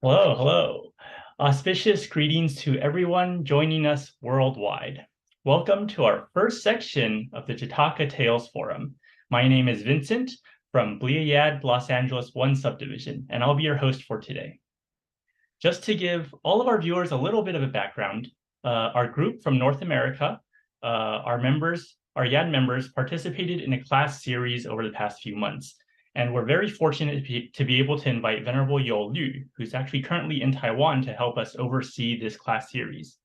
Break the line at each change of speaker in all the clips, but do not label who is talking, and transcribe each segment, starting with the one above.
Hello, hello. Auspicious greetings to everyone joining us worldwide. Welcome to our first section of the Jataka Tales Forum. My name is Vincent from BLIA-YAD Los Angeles 1 Subdivision, and I'll be your host for today. Just to give all of our viewers a little bit of a background, our group from North America, our YAD members participated in a class series over the past few months. And we're very fortunate to be able to invite Venerable Yo Lu, who's actually currently in Taiwan, to help us oversee this class series.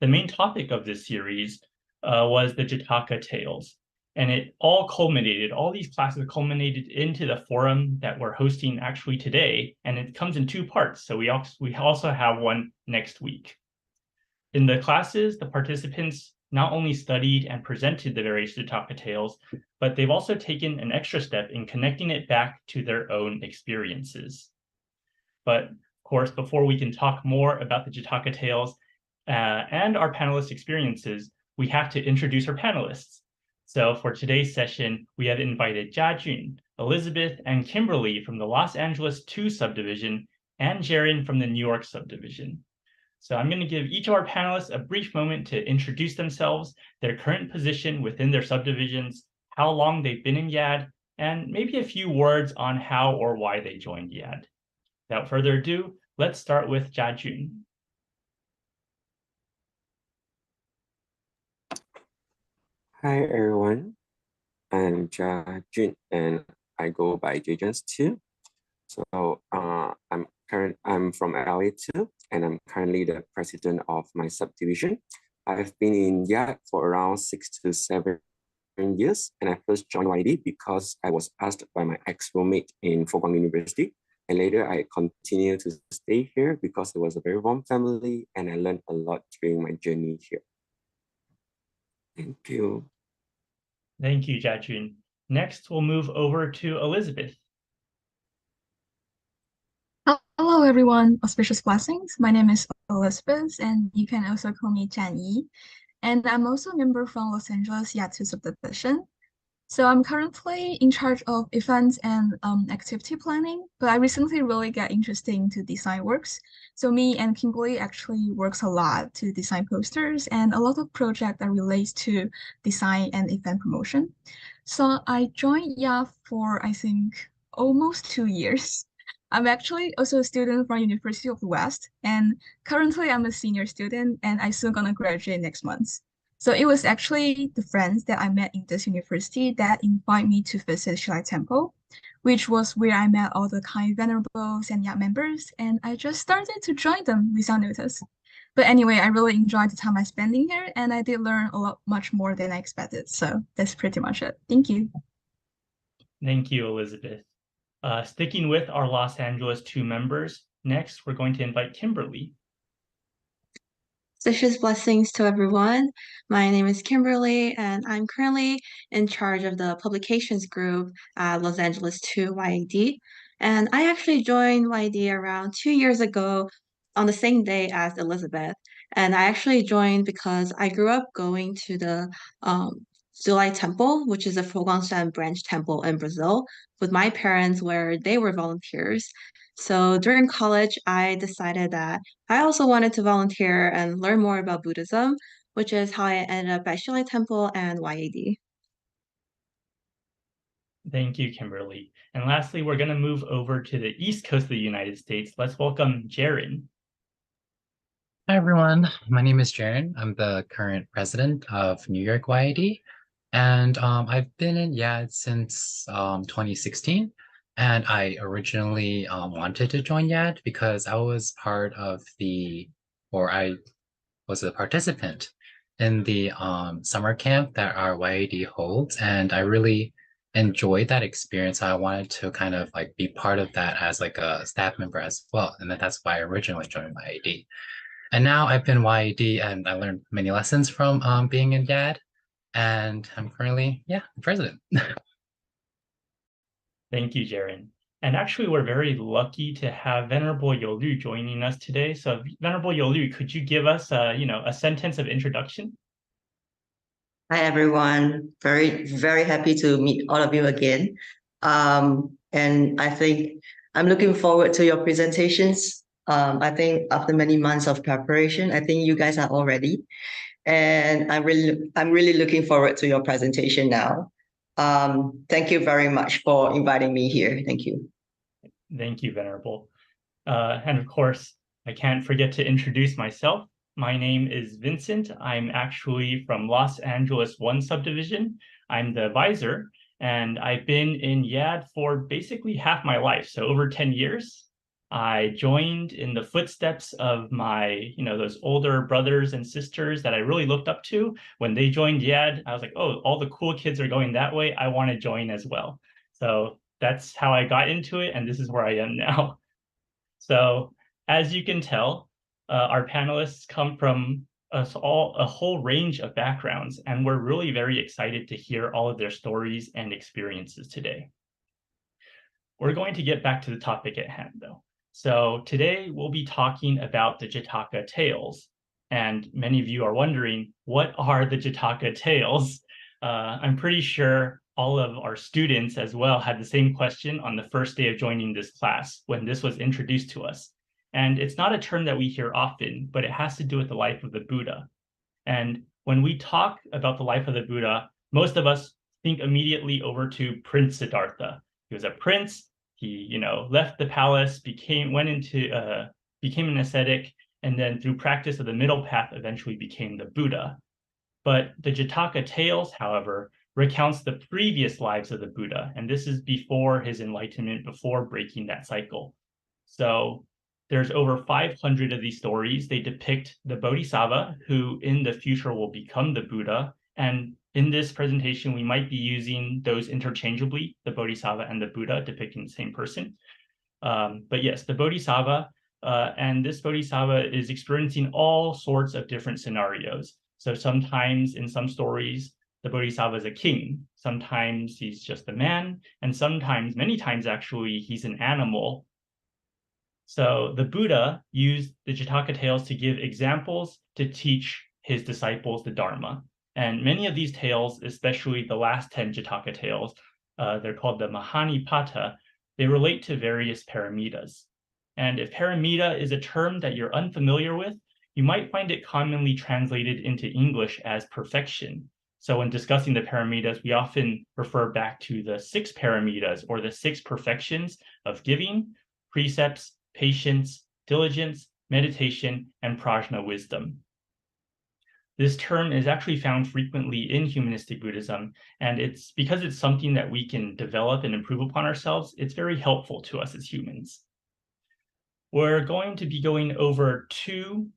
The main topic of this series was the Jataka Tales. And all these classes culminated into the forum that we're hosting actually today. And it comes in two parts. So we also have one next week. In the classes, the participants not only studied and presented the various Jataka tales, but they've also taken an extra step in connecting it back to their own experiences. But of course, before we can talk more about the Jataka tales and our panelists' experiences, we have to introduce our panelists. So for today's session, we have invited Jia-Jun, Elizabeth, and Kimberly from the Los Angeles 2 subdivision, and Jaren from the New York subdivision. So I'm going to give each of our panelists a brief moment to introduce themselves, their current position within their subdivisions, how long they've been in YAD, and maybe a few words on how or why they joined YAD. Without further ado, let's start with Jia-Jun.
Hi everyone, I'm Jia-Jun and I go by Jajun's too. So I'm from LA too, and I'm currently the president of my subdivision. I've been in YAD for around 6 to 7 years, and I first joined YD because I was asked by my ex-roommate in Fogang University. And later I continued to stay here because it was a very warm family and I learned a lot during my journey here. Thank you.
Thank you, Jia-Jun. Next, we'll move over to Elizabeth.
Hello, everyone. Auspicious blessings. My name is Elizabeth, and you can also call me Jan Yi. And I'm also a member from Los Angeles YAD 2 subdivision. So I'm currently in charge of events and activity planning, but I recently really got interested into design works. So me and Kimberly actually works a lot to design posters and a lot of projects that relates to design and event promotion. So I joined YAD for, I think, almost 2 years. I'm actually also a student from University of the West, and currently I'm a senior student and I soon gonna graduate next month. So it was actually the friends that I met in this university that invited me to visit Shilai Temple, which was where I met all the kind venerables and YAD members, and I just started to join them without notice. But anyway, I really enjoyed the time I spending here, and I did learn much more than I expected. So that's pretty much it. Thank you.
Thank you, Elizabeth. Sticking with our Los Angeles 2 members, next we're going to invite Kimberly.
Auspicious blessings to everyone. My name is Kimberly, and I'm currently in charge of the publications group at Los Angeles 2 YAD. And I actually joined YAD around 2 years ago on the same day as Elizabeth. And I actually joined because I grew up going to the Zulai Temple, which is a Fogangshan branch temple in Brazil, with my parents where they were volunteers. So during college, I decided that I also wanted to volunteer and learn more about Buddhism, which is how I ended up at Shilai Temple and YAD.
Thank you, Kimberly. And lastly, we're going to move over to the East Coast of the United States. Let's welcome Jaren.
Hi, everyone. My name is Jaren. I'm the current president of New York YAD. And I've been in YAD since 2016. And I originally wanted to join YAD because I was I was a participant in the summer camp that our YAD holds. And I really enjoyed that experience. I wanted to kind of like be part of that as like a staff member as well. And that's why I originally joined YAD. And now I've been YAD and I learned many lessons from being in YAD. And I'm currently, the president.
Thank you, Jaren. And actually, we're very lucky to have Venerable Yo Lu joining us today. So Venerable Yo Lu, could you give us a sentence of introduction?
Hi, everyone. Very, very happy to meet all of you again. And I think I'm looking forward to your presentations. I think after many months of preparation, I think you guys are all ready. And I'm really looking forward to your presentation now. Thank you very much for inviting me here. Thank you.
Thank you, Venerable. And of course, I can't forget to introduce myself. My name is Vincent. I'm actually from Los Angeles 1 subdivision. I'm the advisor, and I've been in YAD for basically half my life, so over 10 years. I joined in the footsteps of my, those older brothers and sisters that I really looked up to. When they joined YAD, I was like, oh, all the cool kids are going that way. I want to join as well. So that's how I got into it, and this is where I am now. So as you can tell, our panelists come from a whole range of backgrounds, and we're really very excited to hear all of their stories and experiences today. We're going to get back to the topic at hand, though. So today we'll be talking about the Jataka tales. And many of you are wondering, what are the Jataka tales? I'm pretty sure all of our students as well had the same question on the first day of joining this class when this was introduced to us. And it's not a term that we hear often, but it has to do with the life of the Buddha. And when we talk about the life of the Buddha, most of us think immediately over to Prince Siddhartha. He was a prince. He, left the palace, became an ascetic, and then through practice of the middle path, eventually became the Buddha. But the Jataka tales, however, recounts the previous lives of the Buddha, and this is before his enlightenment, before breaking that cycle. So there's over 500 of these stories. They depict the Bodhisattva, who in the future will become the Buddha. And in this presentation, we might be using those interchangeably, the Bodhisattva and the Buddha, depicting the same person. But yes, the Bodhisattva, and this Bodhisattva is experiencing all sorts of different scenarios. So sometimes in some stories, the Bodhisattva is a king. Sometimes he's just a man. And sometimes, many times actually, he's an animal. So the Buddha used the Jataka tales to give examples to teach his disciples the Dharma. And many of these tales, especially the last 10 Jataka tales, they're called the Mahanipata, they relate to various paramitas. And if paramita is a term that you're unfamiliar with, you might find it commonly translated into English as perfection. So when discussing the paramitas, we often refer back to the 6 paramitas or the 6 perfections of giving, precepts, patience, diligence, meditation, and prajna wisdom. This term is actually found frequently in Humanistic Buddhism, and it's because it's something that we can develop and improve upon ourselves, it's very helpful to us as humans. We're going to be going over 2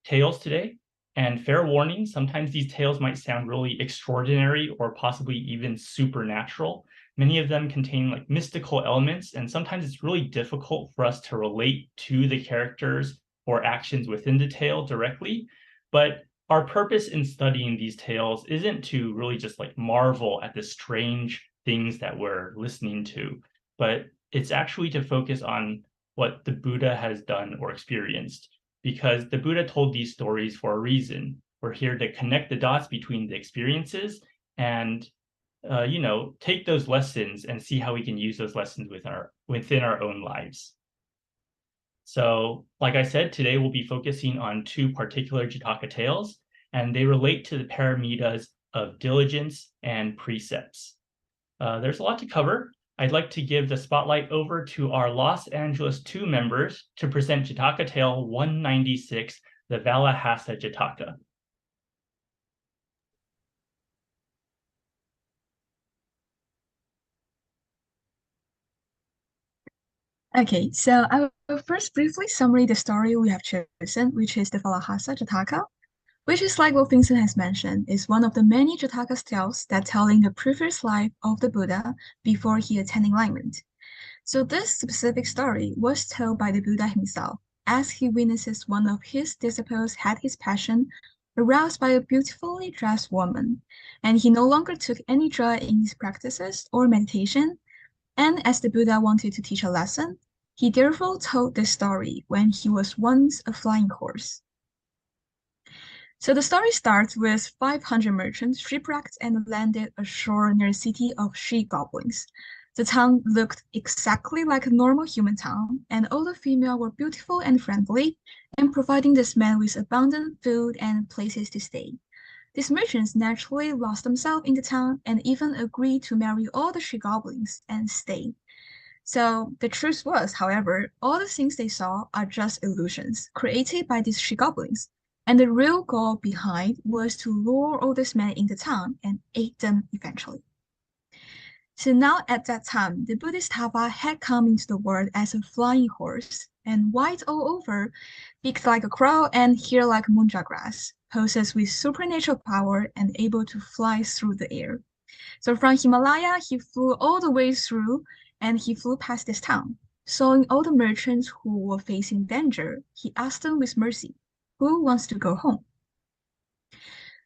tales today, and fair warning, sometimes these tales might sound really extraordinary or possibly even supernatural. Many of them contain like mystical elements, and sometimes it's really difficult for us to relate to the characters or actions within the tale directly. But our purpose in studying these tales isn't to really just like marvel at the strange things that we're listening to, but it's actually to focus on what the Buddha has done or experienced, because the Buddha told these stories for a reason. We're here to connect the dots between the experiences and take those lessons and see how we can use those lessons within our own lives. So, like I said, today we'll be focusing on 2 particular Jataka tales, and they relate to the paramitas of diligence and precepts. There's a lot to cover. I'd like to give the spotlight over to our Los Angeles 2 members to present Jataka Tale 196, the Valahasa Jataka.
Okay, so I will first briefly summarize the story we have chosen, which is the Valahasa Jataka, which is like what Vincent has mentioned, is one of the many Jataka tales that telling the previous life of the Buddha before he attained enlightenment. So this specific story was told by the Buddha himself, as he witnesses one of his disciples had his passion aroused by a beautifully dressed woman, and he no longer took any joy in his practices or meditation, and as the Buddha wanted to teach a lesson, he therefore told this story when he was once a flying horse. So the story starts with 500 merchants shipwrecked and landed ashore near the city of she-goblins. The town looked exactly like a normal human town, and all the females were beautiful and friendly, and providing this man with abundant food and places to stay. These merchants naturally lost themselves in the town and even agreed to marry all the she-goblins and stay. So the truth was, however, all the things they saw are just illusions created by these she-goblins, and the real goal behind was to lure all these men into town and eat them eventually. So now at that time, the Buddhist Tapa had come into the world as a flying horse, and white all over, beaked like a crow and hair like munja grass, possessed with supernatural power and able to fly through the air. So from Himalaya, he flew all the way through, and he flew past this town. Sawing all the merchants who were facing danger, he asked them with mercy, "Who wants to go home?"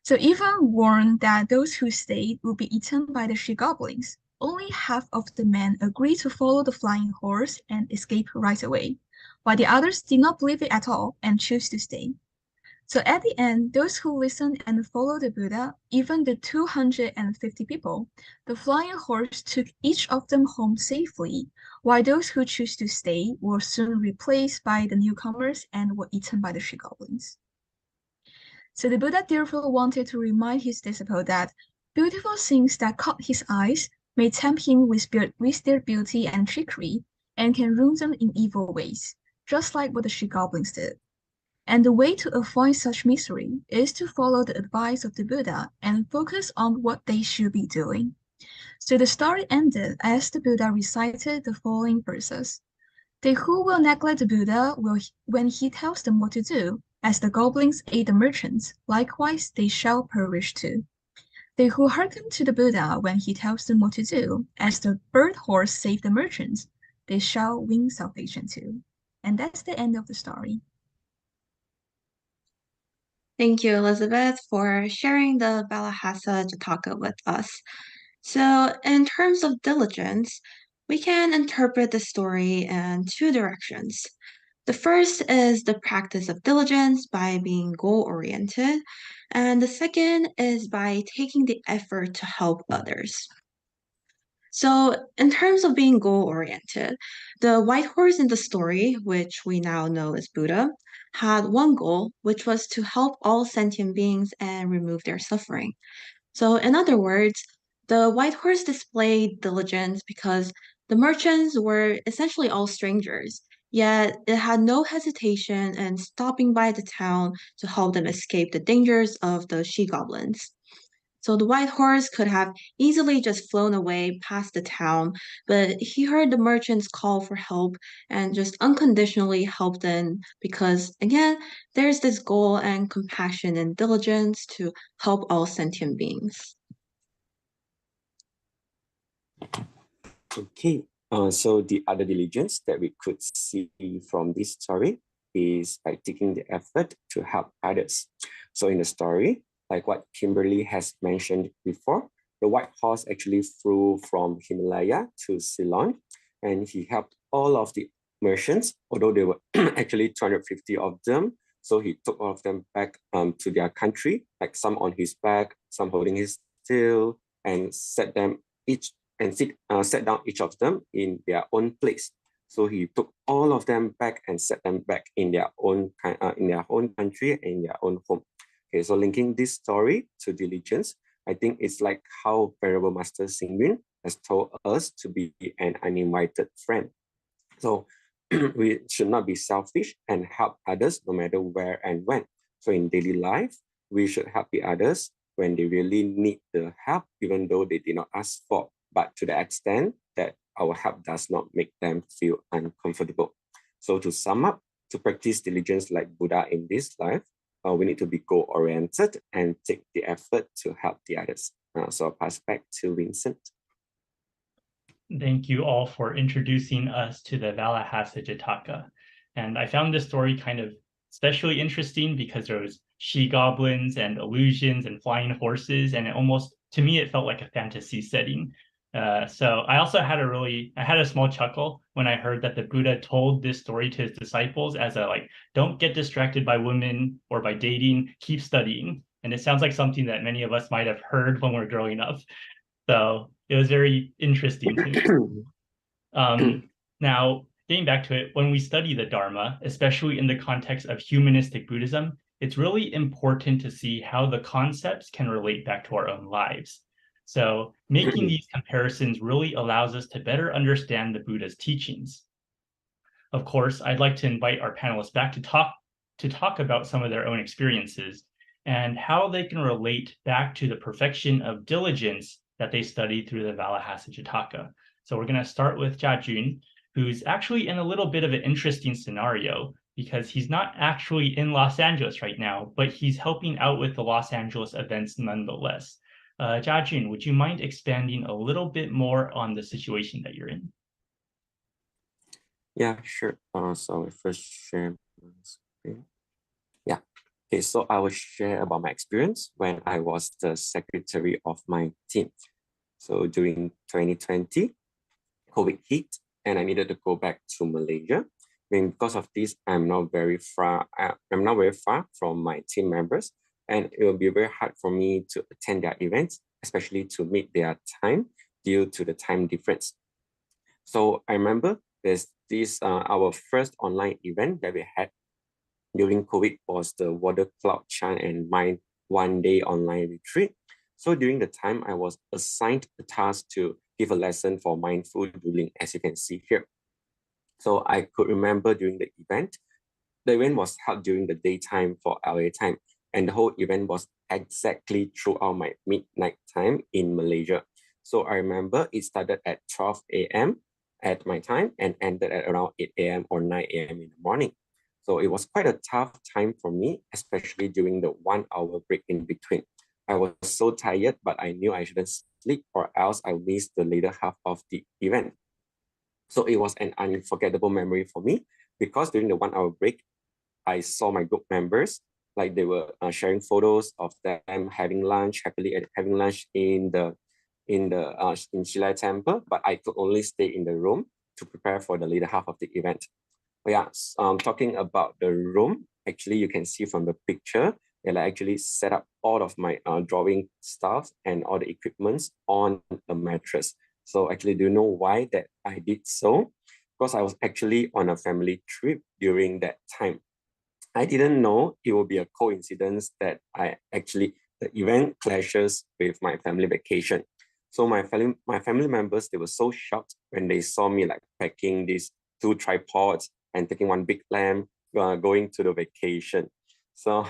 So even warned that those who stayed would be eaten by the she-goblins, only half of the men agreed to follow the flying horse and escape right away, while the others did not believe it at all and chose to stay. So at the end, those who listened and followed the Buddha, even the 250 people, the flying horse took each of them home safely, while those who chose to stay were soon replaced by the newcomers and were eaten by the she-goblins. So the Buddha therefore wanted to remind his disciple that beautiful things that caught his eyes may tempt him with their beauty and trickery, and can ruin them in evil ways, just like what the she-goblins did. And the way to avoid such misery is to follow the advice of the Buddha and focus on what they should be doing. So the story ended as the Buddha recited the following verses. They who will neglect the Buddha will, when he tells them what to do, as the goblins ate the merchants, likewise they shall perish too. They who hearken to the Buddha when he tells them what to do, as the bird horse saved the merchants, they shall win salvation too. And that's the end of the story.
Thank you, Elizabeth, for sharing the Valahasa Jataka with us. So, in terms of diligence, we can interpret the story in two directions. The first is the practice of diligence by being goal-oriented, and the second is by taking the effort to help others. So, in terms of being goal-oriented, the white horse in the story, which we now know as Buddha, had one goal, which was to help all sentient beings and remove their suffering. So, in other words, the white horse displayed diligence because the merchants were essentially all strangers, yet it had no hesitation in stopping by the town to help them escape the dangers of the she-goblins. So the white horse could have easily just flown away past the town, but he heard the merchants call for help and just unconditionally helped them because, again, there's this goal and compassion and diligence to help all sentient beings.
Okay, so the other diligence that we could see from this story is by taking the effort to help others. So in the story, like what Kimberly has mentioned before, the white horse actually flew from Himalaya to Ceylon, and he helped all of the merchants, although there were actually 250 of them. So he took all of them back to their country, like some on his back, some holding his tail, and set down each of them in their own place. So he took all of them back and set them back in their own country, in their own home. Okay, so linking this story to diligence, I think it's like how Venerable Master Xing has told us to be an uninvited friend. So we should not be selfish and help others no matter where and when. So in daily life, we should help the others when they really need the help, even though they did not ask for, but to the extent that our help does not make them feel uncomfortable. So to sum up, to practice diligence like Buddha in this life, we need to be goal-oriented and take the effort to help the others. So I'll pass back to Vincent.
Thank you all for introducing us to the Valahasa Jataka. And I found this story kind of especially interesting because there was she-goblins and illusions and flying horses, and it almost, to me, it felt like a fantasy setting. So I also had a small chuckle when I heard that the Buddha told this story to his disciples as a like, don't get distracted by women or by dating, keep studying. And it sounds like something that many of us might have heard when we're growing up. So it was very interesting to me. Now, getting back to it, when we study the Dharma, especially in the context of humanistic Buddhism, it's really important to see how the concepts can relate back to our own lives. So making these comparisons really allows us to better understand the Buddha's teachings. Of course, I'd like to invite our panelists back to talk about some of their own experiences and how they can relate back to the perfection of diligence that they studied through the Vallahasa Jataka. So we're going to start with Jia-Jun, who's actually in a little bit of an interesting scenario because he's not actually in Los Angeles right now, but he's helping out with the Los Angeles events nonetheless. Jia-Jun, would you mind expanding a little bit more on the situation that you're in?
Yeah, sure. So I first share my screen. Yeah. Okay, so I will share about my experience when I was the secretary of my team. So during 2020, COVID hit and I needed to go back to Malaysia. Because of this, I'm not very far from my team members, and it will be very hard for me to attend their events, especially to meet their time due to the time difference. So I remember there's this our first online event that we had during COVID was the Water Cloud Chant and Mind one day online retreat. So during the time, I was assigned the task to give a lesson for mindful doodling, as you can see here. So I could remember during the event was held during the daytime for LA time, and the whole event was exactly throughout my midnight time in Malaysia. So I remember it started at 12 a.m. at my time and ended at around 8 a.m. or 9 a.m. in the morning. So it was quite a tough time for me, especially during the 1 hour break in between. I was so tired, but I knew I shouldn't sleep or else I missed the later half of the event. So it was an unforgettable memory for me because during the 1 hour break, I saw my group members, like they were sharing photos of them having lunch, happily having lunch in Shilai Temple, but I could only stay in the room to prepare for the later half of the event. But yeah, talking about the room, actually you can see from the picture that I actually set up all of my drawing stuff and all the equipments on a mattress. So actually, do you know why that I did so? Because I was actually on a family trip during that time. I didn't know it would be a coincidence that the event clashes with my family vacation. So my family members, they were so shocked when they saw me like packing these 2 tripods and taking 1 big lamp, going to the vacation. So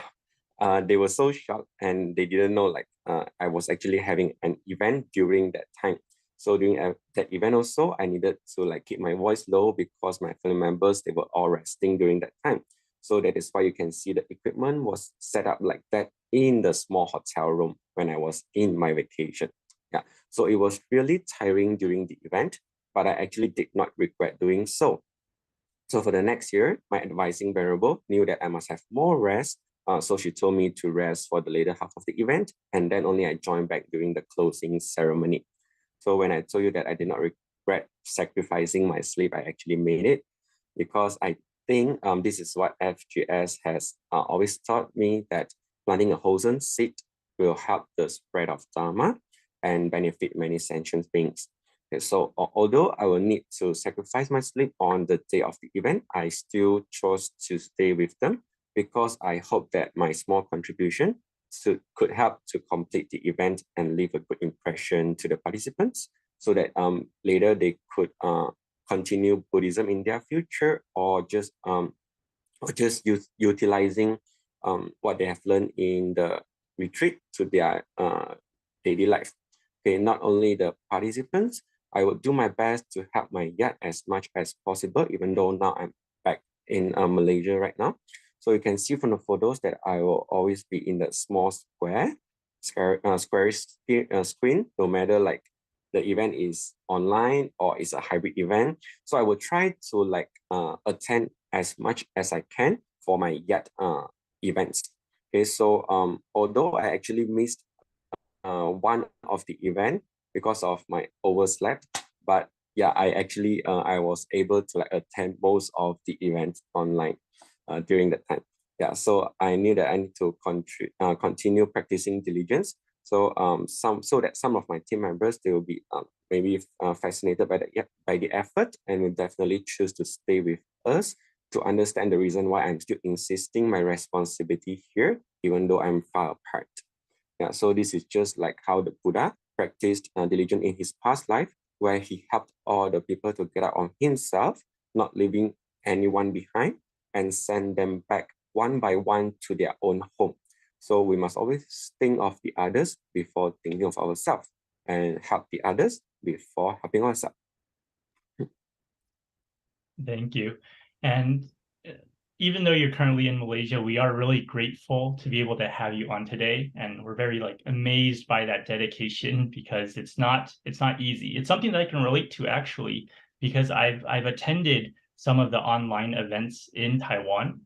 they were so shocked and they didn't know I was actually having an event during that time. So during that event also, I needed to keep my voice low because my family members, they were all resting during that time. So that is why you can see the equipment was set up like that in the small hotel room when I was in my vacation. Yeah, so it was really tiring during the event, but I actually did not regret doing so. So for the next year, my advising variable knew that I must have more rest. So she told me to rest for the later half of the event, and then only I joined back during the closing ceremony. So when I told you that I did not regret sacrificing my sleep, I actually made it because I think this is what FGS has always taught me, that planting a wholesome seed will help the spread of Dharma and benefit many sentient beings. Okay, so although I will need to sacrifice my sleep on the day of the event, I still chose to stay with them because I hope that my small contribution could help to complete the event and leave a good impression to the participants so that later they could continue Buddhism in their future or just utilizing what they have learned in the retreat to their daily life. Okay, not only the participants, I will do my best to help my yard as much as possible, even though now I'm back in Malaysia right now. So you can see from the photos that I will always be in that small square screen, no matter the event is online or it's a hybrid event. So I will try to attend as much as I can for my yard events. Okay, so although I actually missed one of the event because of my overslept, but yeah, I was able to attend most of the events online during that time. Yeah, so I knew that I need to continue practicing diligence So some of my team members, they will be maybe fascinated by the effort and will definitely choose to stay with us to understand the reason why I'm still insisting my responsibility here, even though I'm far apart. Yeah, so this is just like how the Buddha practiced diligence in his past life, where he helped all the people to get out on himself, not leaving anyone behind, and send them back one by one to their own home. So we must always think of the others before thinking of ourselves, and help the others before helping ourselves.
Thank you. And even though you're currently in Malaysia, we are really grateful to be able to have you on today. And we're very amazed by that dedication, because it's not easy. It's something that I can relate to, actually, because I've attended some of the online events in Taiwan,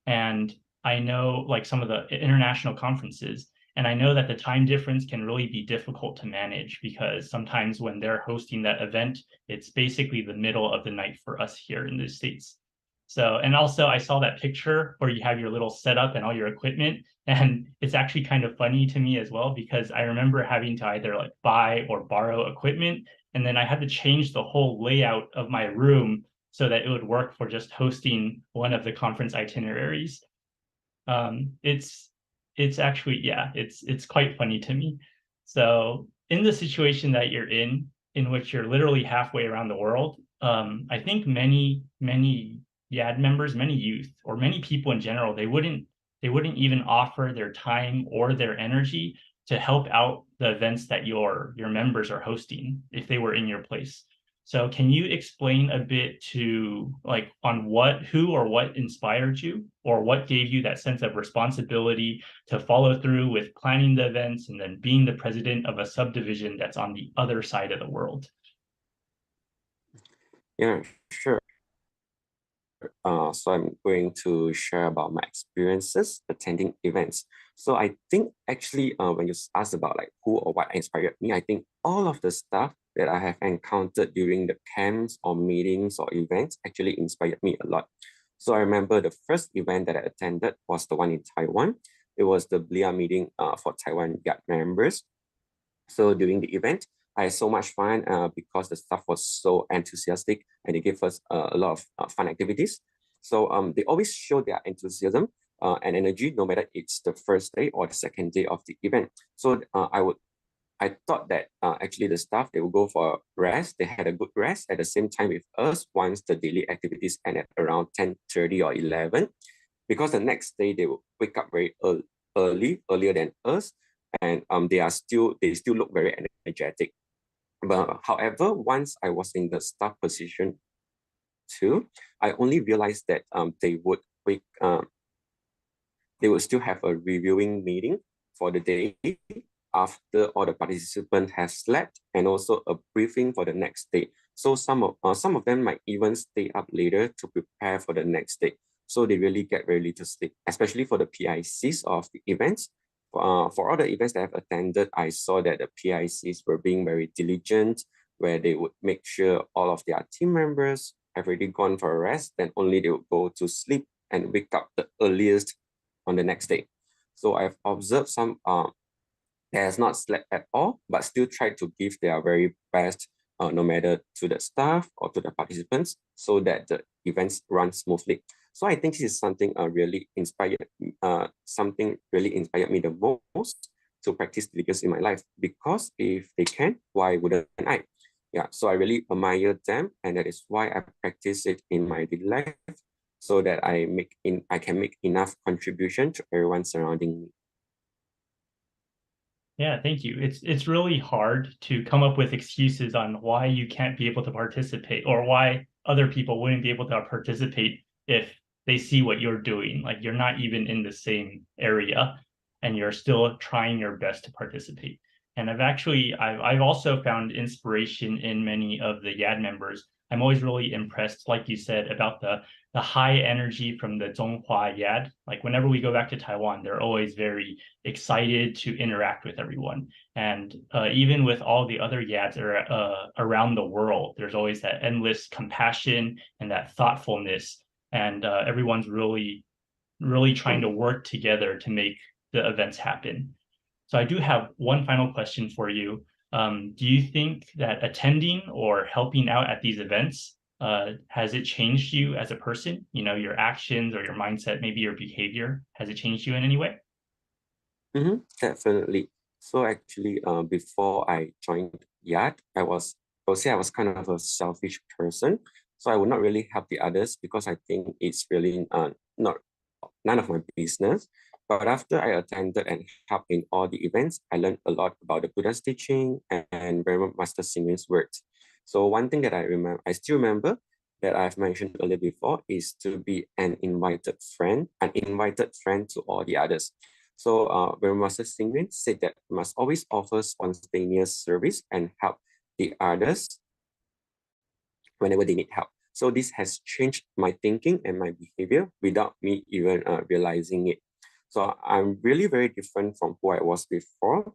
and I know some of the international conferences, and I know that the time difference can really be difficult to manage, because sometimes when they're hosting that event, it's basically the middle of the night for us here in the States. So, and also I saw that picture where you have your little setup and all your equipment, and it's actually kind of funny to me as well, because I remember having to either buy or borrow equipment, and then I had to change the whole layout of my room so that it would work for just hosting one of the conference itineraries. It's actually, yeah, it's quite funny to me. So in the situation that you're in which you're literally halfway around the world, I think many YAD members, many youth, or many people in general, they wouldn't even offer their time or their energy to help out the events that your members are hosting if they were in your place. So can you explain a bit to on who or what inspired you, or what gave you that sense of responsibility to follow through with planning the events and then being the president of a subdivision that's on the other side of the world?
Yeah, sure. So I'm going to share about my experiences attending events. So I think actually when you asked about who or what inspired me, I think all of the stuff that I have encountered during the camps or meetings or events actually inspired me a lot. So I remember the first event that I attended was the one in Taiwan. It was the BLIA meeting for Taiwan YAD members. So during the event, I had so much fun because the staff was so enthusiastic, and they gave us a lot of fun activities. So they always show their enthusiasm and energy, no matter it's the first day or the second day of the event. So I thought that actually the staff, they would go for rest. They had a good rest at the same time with us once the daily activities ended around 10:30 or 11, because the next day they will wake up very earlier than us, and they still look very energetic. But however, once I was in the staff position too, I only realized that they would still have a reviewing meeting for the day after all the participants have slept, and also a briefing for the next day. So some of them might even stay up later to prepare for the next day. So they really get very little sleep, especially for the PICs of the events. For all the events that I've attended, I saw that the PICs were being very diligent, where they would make sure all of their team members have already gone for a rest, then only they would go to sleep and wake up the earliest on the next day. So I've observed some that has not slept at all, but still tried to give their very best, no matter to the staff or to the participants, so that the events run smoothly. So I think this is something really inspired me the most to practice diligence in my life, because if they can, why wouldn't I? Yeah, so I really admire them, and that is why I practice it in my daily life, so that I can make enough contribution to everyone surrounding me.
Yeah, thank you. It's really hard to come up with excuses on why you can't be able to participate, or why other people wouldn't be able to participate if they see what you're doing. You're not even in the same area, and you're still trying your best to participate. And I've also found inspiration in many of the YAD members. I'm always really impressed, like you said, about the high energy from the Zhonghua YAD. Whenever we go back to Taiwan, they're always very excited to interact with everyone. And even with all the other YADs that are around the world, there's always that endless compassion and that thoughtfulness. And everyone's really trying to work together to make the events happen. So I do have one final question for you. Do you think that attending or helping out at these events, has it changed you as a person? You know, your actions or your mindset, maybe your behavior, has it changed you in any way?
Definitely. So actually, before I joined YAD, I would say I was kind of a selfish person. So I would not really help the others because I think it's really not none of my business. But after I attended and helped in all the events, I learned a lot about the Buddha's teaching and Brahma Master Singh's words. So one thing that I still remember that I've mentioned earlier before is to be an invited friend to all the others. So Brahma Master Singh said that you must always offer spontaneous service and help the others whenever they need help. So this has changed my thinking and my behavior without me even realizing it. So I'm really very different from who I was before.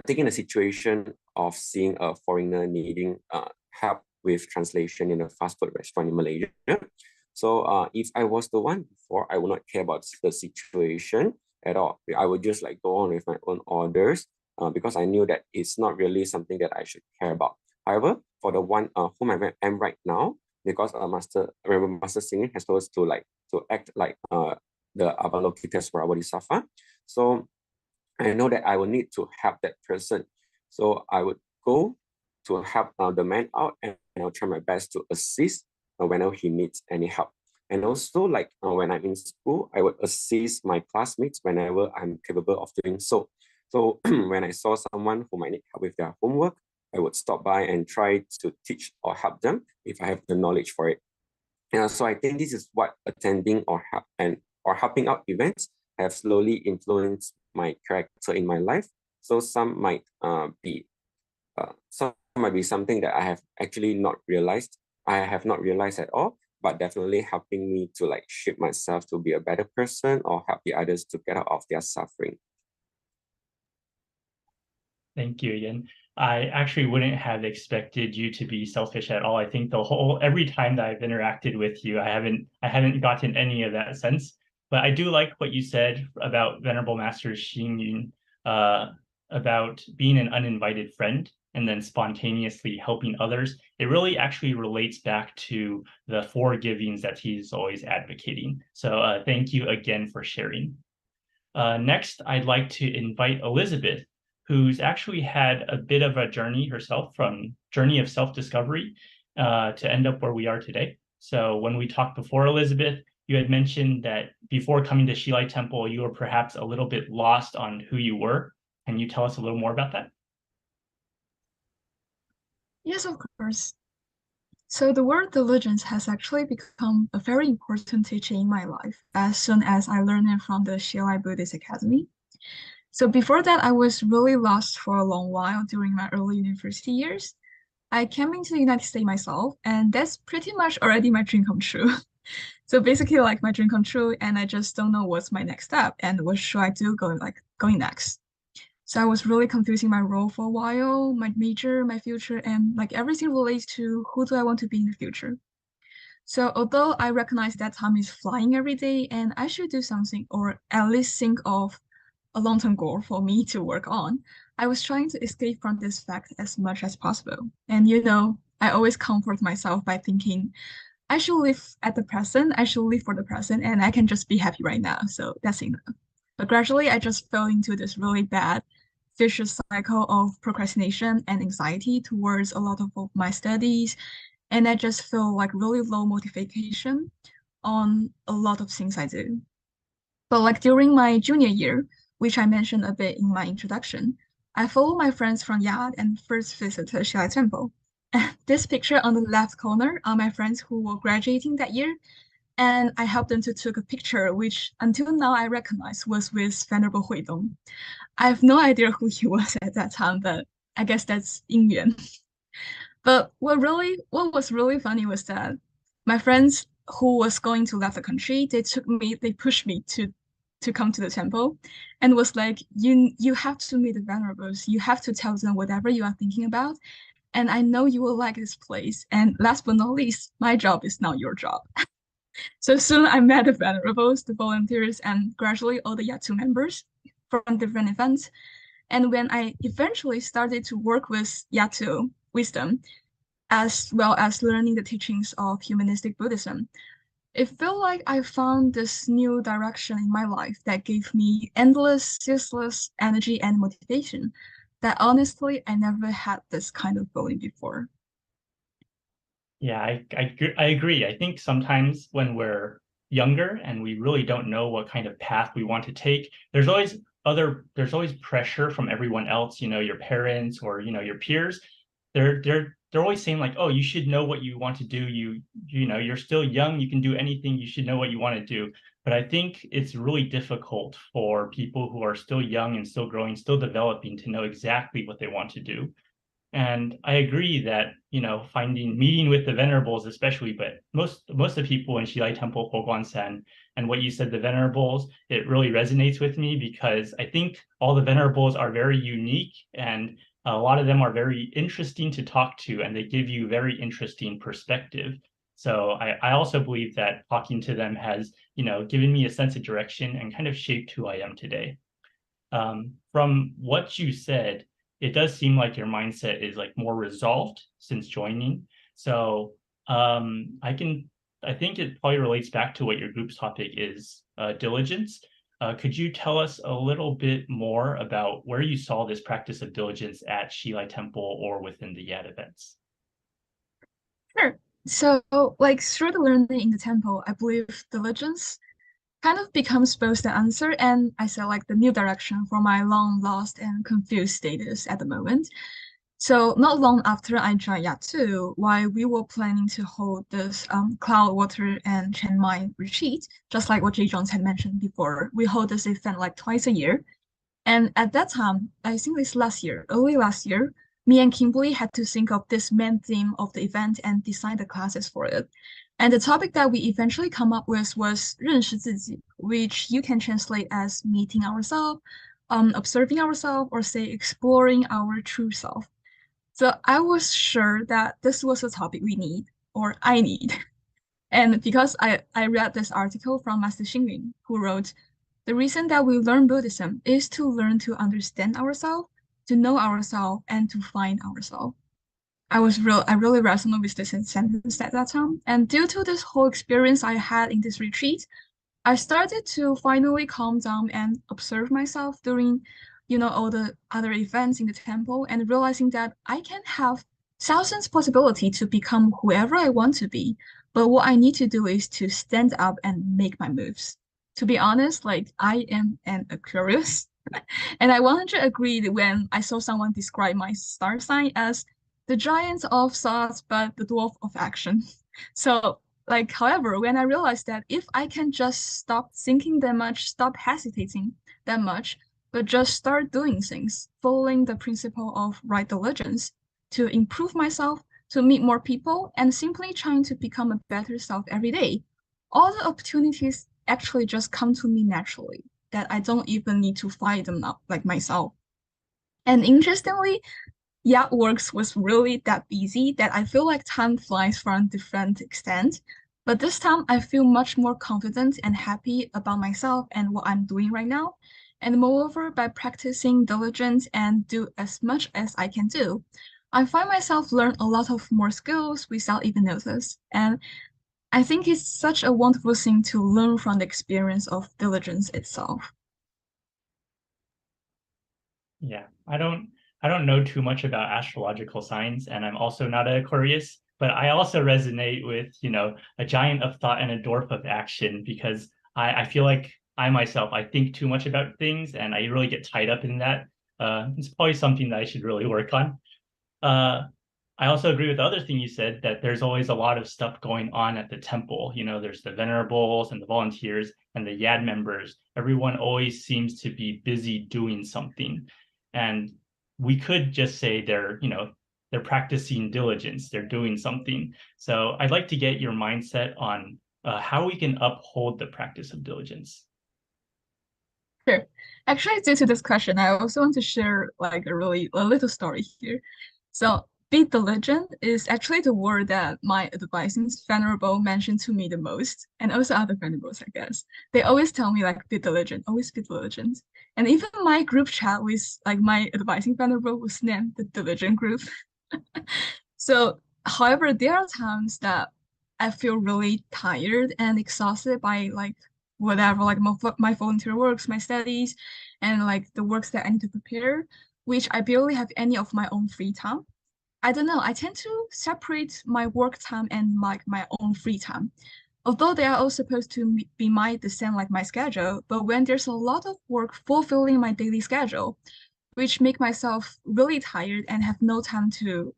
Taking the situation of seeing a foreigner needing help with translation in a fast food restaurant in Malaysia. So if I was the one before, I would not care about the situation at all. I would just like go on with my own orders because I knew that it's not really something that I should care about. However, for the one whom I am right now, because Master Singh has told us to act like the Avalokitesvara Bodhisattva. So I know that I will need to help that person. So I would go to help the man out, and I'll try my best to assist whenever he needs any help. And also, when I'm in school, I would assist my classmates whenever I'm capable of doing so. So when I saw someone who might need help with their homework, I would stop by and try to teach or help them if I have the knowledge for it. So I think this is what attending or helping out events have slowly influenced my character in my life. So some might be something that I have actually not realized. I have not realized at all, but definitely helping me to shape myself to be a better person or help the others to get out of their suffering.
Thank you, Ian. I actually wouldn't have expected you to be selfish at all. I think every time that I've interacted with you, I haven't gotten any of that sense. But I do like what you said about Venerable Master Xing Yun, about being an uninvited friend and then spontaneously helping others. It really actually relates back to the four givings that he's always advocating. So thank you again for sharing. Next, I'd like to invite Elizabeth, who's actually had a bit of a journey herself, from journey of self-discovery to end up where we are today. So when we talked before, Elizabeth, you had mentioned that before coming to Shilai Temple, you were perhaps a little bit lost on who you were. Can you tell us a little more about that?
Yes, of course. So the word diligence has actually become a very important teaching in my life as soon as I learned it from the Shilai Buddhist Academy. So before that, I was really lost for a long while during my early university years. I came into the United States myself, and that's pretty much already my dream come true. So basically, like my dream come true, and I just don't know what's my next step and what should I do going next. So I was really confusing my role for a while, my major, my future, and like everything relates to who do I want to be in the future. So although I recognize that time is flying every day and I should do something or at least think of a long-term goal for me to work on, I was trying to escape from this fact as much as possible. And I always comfort myself by thinking I should live at the present, I should live for the present, and I can just be happy right now. So that's enough. But gradually, I just fell into this really bad vicious cycle of procrastination and anxiety towards a lot of my studies. And I just feel like really low motivation on a lot of things I do. But like during my junior year, which I mentioned a bit in my introduction, I followed my friends from YAD and first visited Shilai Temple. This picture on the left corner are my friends who were graduating that year, and I helped them to take a picture, which until now I recognize was with Venerable Huidong. I have no idea who he was at that time, but I guess that's Yuan. But what was really funny was that my friends who was going to leave the country, they pushed me to come to the temple, and was like, you have to meet the venerables, you have to tell them whatever you are thinking about, and I know you will like this place. And last but not least, my job is not your job. So soon I met the venerables, the volunteers, and gradually all the Yatsu members from different events. And when I eventually started to work with Yatsu wisdom, as well as learning the teachings of humanistic Buddhism, it felt like I found this new direction in my life that gave me endless, ceaseless energy and motivation that honestly I never had this kind of feeling before.
Yeah, I agree. I think sometimes when we're younger and we really don't know what kind of path we want to take, there's always pressure from everyone else, your parents or your peers. They're always saying like, oh, you should know what you want to do. You're still young, you can do anything, you should know what you want to do. But I think it's really difficult for people who are still young and still growing, still developing to know exactly what they want to do. And I agree that, meeting with the venerables, especially, but most of the people in Shilai Temple, Huoguan and what you said, the venerables, it really resonates with me because I think all the venerables are very unique and a lot of them are very interesting to talk to and they give you very interesting perspective. So I also believe that talking to them has, given me a sense of direction and kind of shaped who I am today. From what you said, it does seem like your mindset is like more resolved since joining. So I think it probably relates back to what your group's topic is, diligence. Could you tell us a little bit more about where you saw this practice of diligence at Shilai Temple or within the YAD events?
Sure. So, like through the learning in the temple, I believe diligence kind of becomes both the answer and I say like the new direction for my long lost and confused status at the moment. So not long after I joined Yatsu, while we were planning to hold this cloud, water, and Chiang Mai retreat, just like what Jay Jones had mentioned before, we hold this event like twice a year. And at that time, I think it's early last year, me and Kimberly had to think of this main theme of the event and design the classes for it. And the topic that we eventually come up with was 认识自己, which you can translate as meeting ourselves, observing ourselves, or say exploring our true self. So I was sure that this was a topic we need, or I need. And because I read this article from Master Xing who wrote, the reason that we learn Buddhism is to learn to understand ourselves, to know ourselves, and to find ourselves. I really resonate with this sentence at that time. And due to this whole experience I had in this retreat, I started to finally calm down and observe myself during, all the other events in the temple and realizing that I can have thousands possibility to become whoever I want to be. But what I need to do is to stand up and make my moves. To be honest, like I am an Aquarius. And I 100 agreed when I saw someone describe my star sign as the giant of thoughts, but the dwarf of action. So, like, however, when I realized that if I can just stop thinking that much, stop hesitating that much, but just start doing things, following the principle of right diligence to improve myself, to meet more people, and simply trying to become a better self every day, all the opportunities actually just come to me naturally that I don't even need to find them up like myself. And interestingly, yeah, works was really that busy that I feel like time flies from different extent. But this time I feel much more confident and happy about myself and what I'm doing right now. And moreover, by practicing diligence and do as much as I can do, I find myself learn a lot of more skills without even notice. And I think it's such a wonderful thing to learn from the experience of diligence itself.
Yeah, I don't know too much about astrological signs, and I'm also not an Aquarius, but I also resonate with, a giant of thought and a dwarf of action because I feel like I myself, I think too much about things and I really get tied up in that. It's probably something that I should really work on. Uh, I also agree with the other thing you said that there's always a lot of stuff going on at the temple. There's the venerables and the volunteers and the YAD members. Everyone always seems to be busy doing something. And we could just say they're practicing diligence, they're doing something. So I'd like to get your mindset on how we can uphold the practice of diligence.
Sure. Actually, due to this question, I also want to share like a little story here. So, be diligent is actually the word that my advising venerable mentioned to me the most, and also other venerables, I guess. They always tell me like be diligent, always be diligent. And even my group chat with like my advising venerable was named the diligent group. So, however, there are times that I feel really tired and exhausted by like whatever, like my volunteer works, my studies, and like the works that I need to prepare, which I barely have any of my own free time. I don't know. I tend to separate my work time and like my own free time. Although they are all supposed to be the same like my schedule, but when there's a lot of work fulfilling my daily schedule, which make myself really tired and have no time to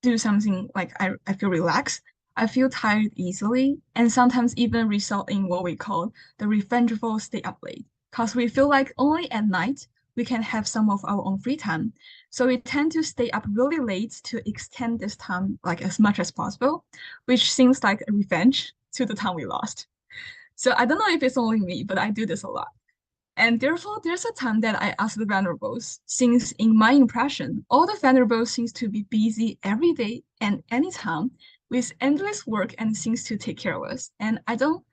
do something like I feel relaxed. I feel tired easily and sometimes even result in what we call the revengeful stay up late. Because we feel like only at night we can have some of our own free time. So we tend to stay up really late to extend this time like as much as possible, which seems like a revenge to the time we lost. So I don't know if it's only me, but I do this a lot. And therefore, there's a time that I asked the venerables, since in my impression, all the venerables seems to be busy every day and anytime with endless work and things to take care of us. And I don't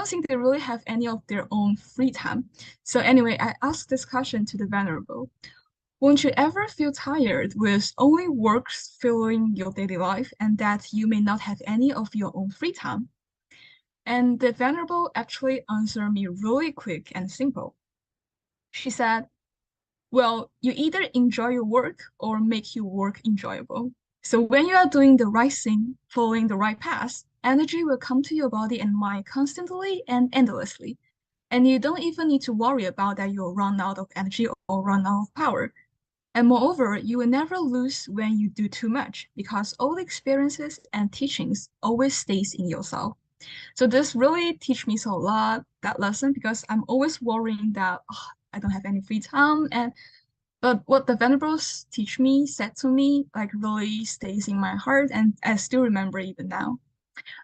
think they really have any of their own free time. So anyway, I asked this question to the venerable. Won't you ever feel tired with only works filling your daily life and that you may not have any of your own free time? And the venerable actually answered me really quick and simple. She said, well, you either enjoy your work or make your work enjoyable. So when you are doing the right thing, following the right path, energy will come to your body and mind constantly and endlessly. And you don't even need to worry about that you'll run out of energy or run out of power. And moreover, you will never lose when you do too much because all the experiences and teachings always stays in yourself. So this really teach me so a lot, that lesson, because I'm always worrying that I don't have any free time. But what the venerables teach me, said to me, like really stays in my heart, and I still remember even now.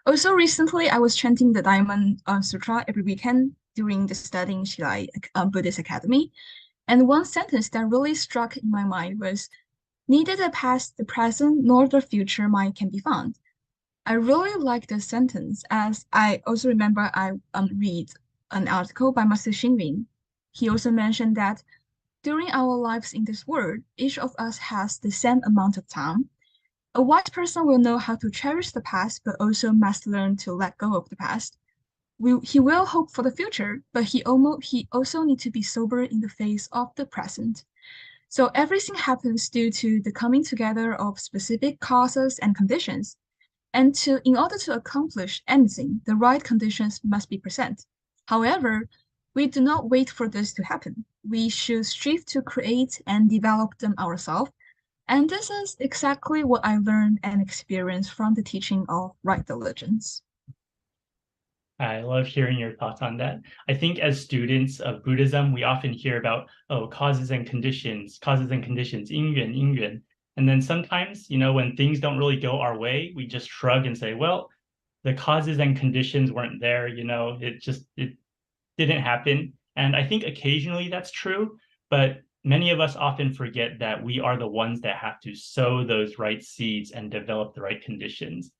Also, recently I was chanting the Diamond Sutra every weekend during the studying Shilai Buddhist Academy, and one sentence that really struck in my mind was, "Neither the past, the present, nor the future might can be found." I really like this sentence as I also remember I read an article by Master Xingyin. He also mentioned that during our lives in this world, each of us has the same amount of time. A wise person will know how to cherish the past, but also must learn to let go of the past. He will hope for the future, but he also needs to be sober in the face of the present. So everything happens due to the coming together of specific causes and conditions. And in order to accomplish anything, the right conditions must be present. However, we do not wait for this to happen. We should strive to create and develop them ourselves. And this is exactly what I learned and experienced from the teaching of right diligence.
I love hearing your thoughts on that. I think as students of Buddhism, we often hear about, causes and conditions, 因缘, 因缘. And then sometimes, when things don't really go our way, we just shrug and say, well, the causes and conditions weren't there, it didn't happen. And I think occasionally that's true, but many of us often forget that we are the ones that have to sow those right seeds and develop the right conditions.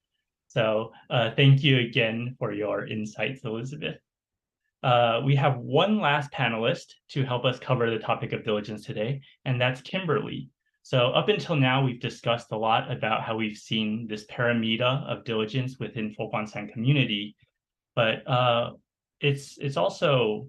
So thank you again for your insights, Elizabeth. We have one last panelist to help us cover the topic of diligence today, and that's Kimberly. So up until now, we've discussed a lot about how we've seen this paramita of diligence within Foguanshan community, but it's also,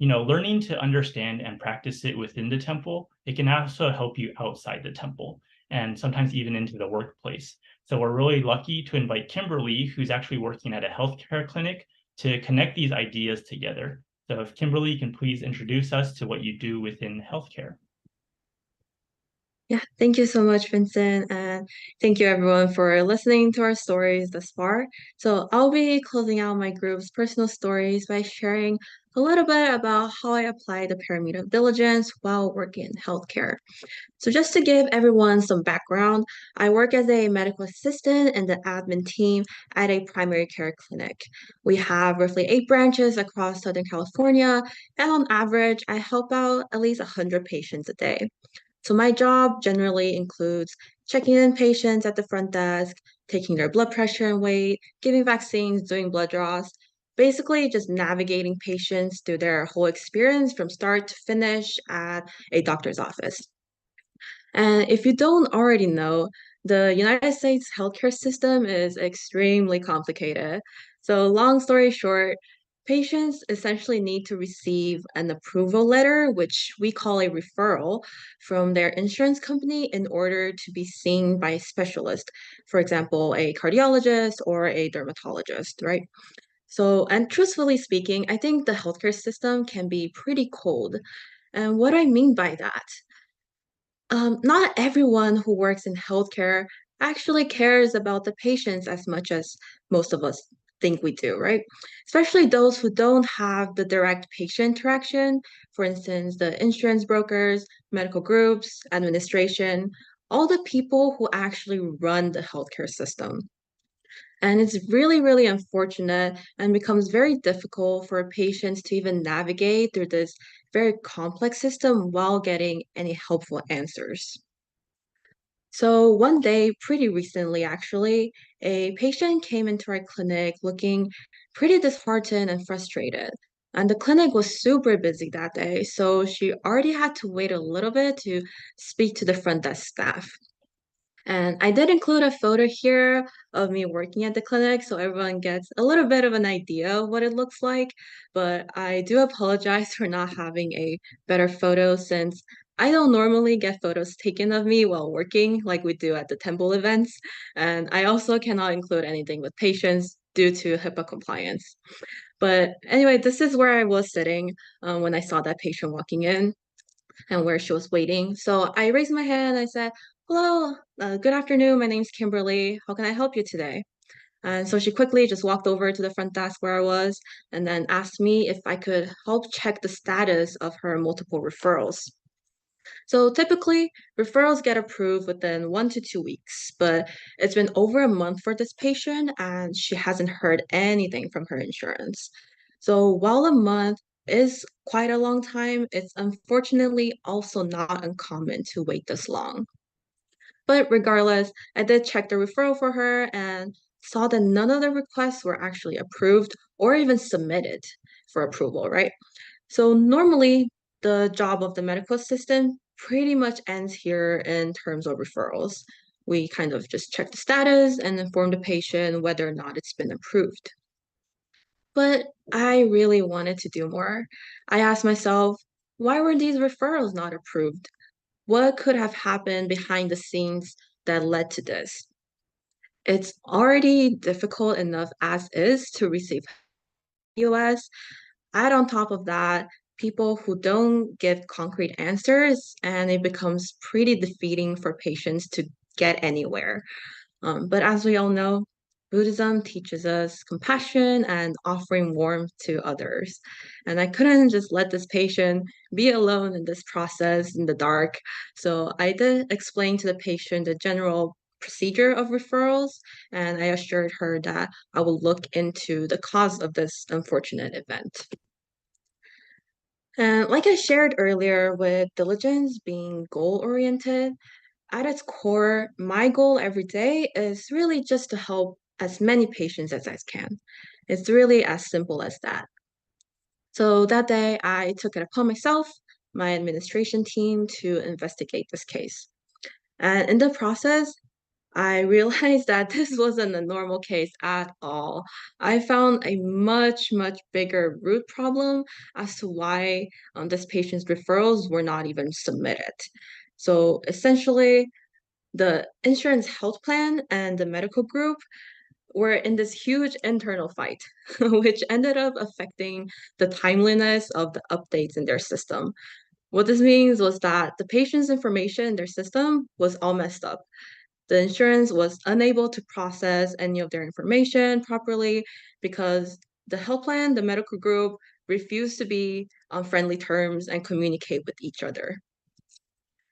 learning to understand and practice it within the temple. It can also help you outside the temple and sometimes even into the workplace. So we're really lucky to invite Kimberly, who's actually working at a healthcare clinic, to connect these ideas together. So if Kimberly can please introduce us to what you do within healthcare.
Yeah, thank you so much, Vincent, and thank you everyone for listening to our stories thus far. So I'll be closing out my group's personal stories by sharing a little bit about how I apply the pyramid of diligence while working in healthcare. So just to give everyone some background, I work as a medical assistant in the admin team at a primary care clinic. We have roughly 8 branches across Southern California, and on average, I help out at least 100 patients a day. So my job generally includes checking in patients at the front desk, taking their blood pressure and weight, giving vaccines, doing blood draws. basically just navigating patients through their whole experience from start to finish at a doctor's office. And if you don't already know, the United States healthcare system is extremely complicated. So, long story short, patients essentially need to receive an approval letter, which we call a referral, from their insurance company in order to be seen by a specialist, for example, a cardiologist or a dermatologist, right? So, and truthfully speaking, I think the healthcare system can be pretty cold. And what I mean by that, not everyone who works in healthcare actually cares about the patients as much as most of us think we do, right? Especially those who don't have the direct patient interaction, for instance, the insurance brokers, medical groups, administration, all the people who actually run the healthcare system. And it's really, really unfortunate and becomes very difficult for patients to even navigate through this very complex system while getting any helpful answers. So one day, pretty recently actually, a patient came into our clinic looking pretty disheartened and frustrated. And the clinic was super busy that day, so she already had to wait a little bit to speak to the front desk staff. And I did include a photo here of me working at the clinic so everyone gets a little bit of an idea of what it looks like. But I do apologize for not having a better photo since I don't normally get photos taken of me while working like we do at the temple events. And I also cannot include anything with patients due to HIPAA compliance. But anyway, this is where I was sitting when I saw that patient walking in and where she was waiting. So I raised my hand. I said, "Hello, good afternoon. My name's Kimberly. How can I help you today?" And so she quickly just walked over to the front desk where I was and then asked me if I could help check the status of her multiple referrals. So typically, referrals get approved within 1 to 2 weeks, but it's been over a month for this patient and she hasn't heard anything from her insurance. So while a month is quite a long time, it's unfortunately also not uncommon to wait this long. But regardless, I did check the referral for her and saw that none of the requests were actually approved or even submitted for approval, right? So normally the job of the medical assistant pretty much ends here in terms of referrals. We kind of just check the status and inform the patient whether or not it's been approved. But I really wanted to do more. I asked myself, why were these referrals not approved? What could have happened behind the scenes that led to this? It's already difficult enough as is to receive US. Add on top of that, people who don't give concrete answers, and it becomes pretty defeating for patients to get anywhere. But as we all know, Buddhism teaches us compassion and offering warmth to others. And I couldn't just let this patient be alone in this process in the dark. So I did explain to the patient the general procedure of referrals, and I assured her that I will look into the cause of this unfortunate event. And like I shared earlier, with diligence being goal-oriented, at its core, my goal every day is really just to help as many patients as I can. It's really as simple as that. So that day, I took it upon myself, my administration team, to investigate this case. And in the process, I realized that this wasn't a normal case at all. I found a much, much bigger root problem as to why this patient's referrals were not even submitted. So essentially, the insurance health plan and the medical group were in this huge internal fight, which ended up affecting the timeliness of the updates in their system. What this means was that the patient's information in their system was all messed up. The insurance was unable to process any of their information properly because the health plan, the medical group, refused to be on friendly terms and communicate with each other.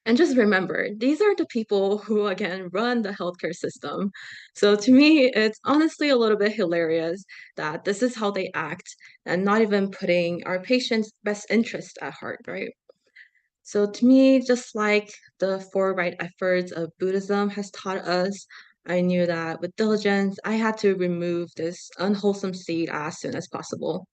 And just remember, these are the people who, again, run the healthcare system. So to me, it's honestly a little bit hilarious that this is how they act and not even putting our patients' best interest at heart, right? So to me, just like the four right efforts of Buddhism has taught us, I knew that with diligence, I had to remove this unwholesome seed as soon as possible.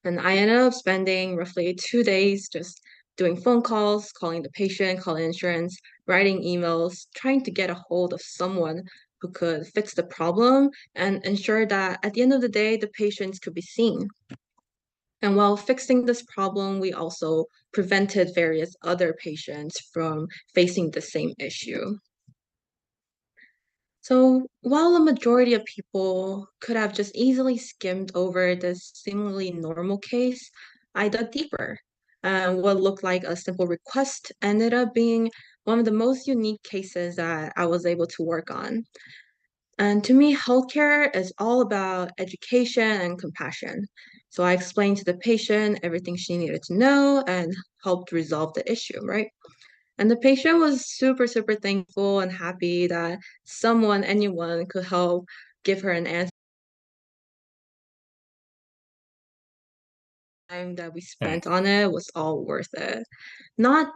And I ended up spending roughly 2 days just doing phone calls, calling the patient, calling insurance, writing emails, trying to get a hold of someone who could fix the problem and ensure that at the end of the day, the patients could be seen. And while fixing this problem, we also prevented various other patients from facing the same issue. So while a majority of people could have just easily skimmed over this seemingly normal case, I dug deeper. And what looked like a simple request ended up being one of the most unique cases that I was able to work on. And to me, healthcare is all about education and compassion. So I explained to the patient everything she needed to know and helped resolve the issue, right? And the patient was super, super thankful and happy that someone, anyone could help give her an answer. Time that we
And
spent on it was all worth it. Not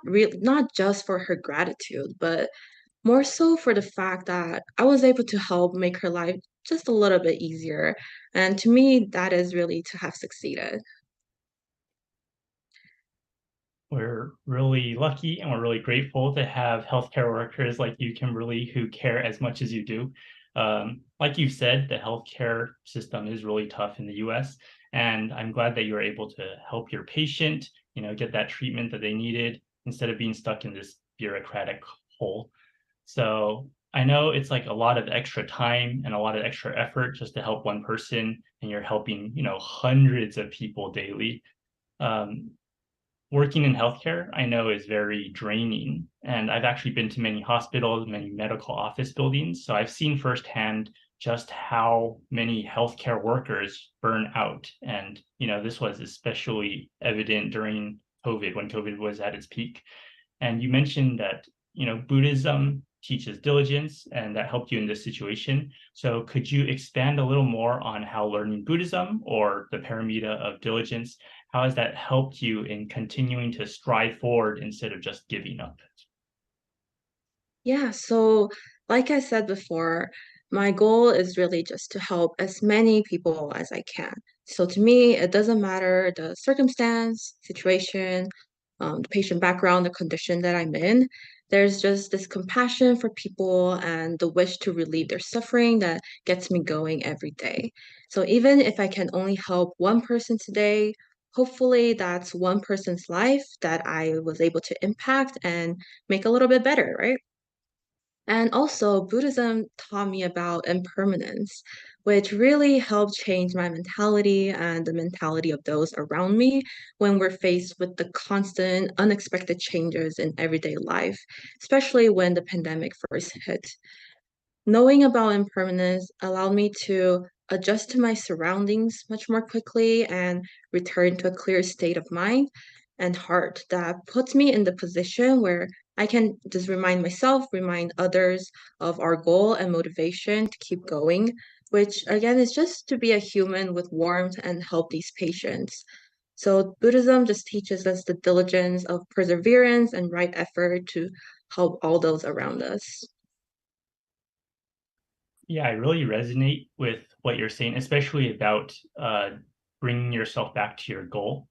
just for her gratitude, but more so for the fact that I was able to help make her life just a little bit easier. And to me, that is really to have succeeded.
we're really lucky and we're really grateful to have healthcare workers like you, Kimberly, who care as much as you do. Like you've said, the healthcare system is really tough in the US, and I'm glad that you were able to help your patient, get that treatment that they needed instead of being stuck in this bureaucratic hole. So I know it's like a lot of extra time and a lot of extra effort just to help one person, and you're helping, hundreds of people daily. Um, Working in healthcare, I know, is very draining. And I've actually been to many hospitals, many medical office buildings. So I've seen firsthand just how many healthcare workers burn out. And, this was especially evident during COVID, when COVID was at its peak. And you mentioned that, Buddhism teaches diligence, and that helped you in this situation. So could you expand a little more on how learning Buddhism, or the paramita of diligence, how has that helped you in continuing to strive forward instead of just giving up?
Yeah, so like I said before, my goal is really just to help as many people as I can. So to me, it doesn't matter the circumstance, situation, the patient background, the condition that I'm in. There's just this compassion for people and the wish to relieve their suffering that gets me going every day. So even if I can only help one person today, hopefully that's one person's life that I was able to impact and make a little bit better, right? And also, Buddhism taught me about impermanence, which really helped change my mentality and the mentality of those around me when we're faced with the constant, unexpected changes in everyday life, especially when the pandemic first hit. Knowing about impermanence allowed me to adjust to my surroundings much more quickly and return to a clear state of mind and heart that puts me in the position where I can just remind myself, remind others of our goal and motivation to keep going, which again is just to be a human with warmth and help these patients. So Buddhism just teaches us the diligence of perseverance and right effort to help all those around us.
Yeah, I really resonate with what you're saying, especially about bringing yourself back to your goal,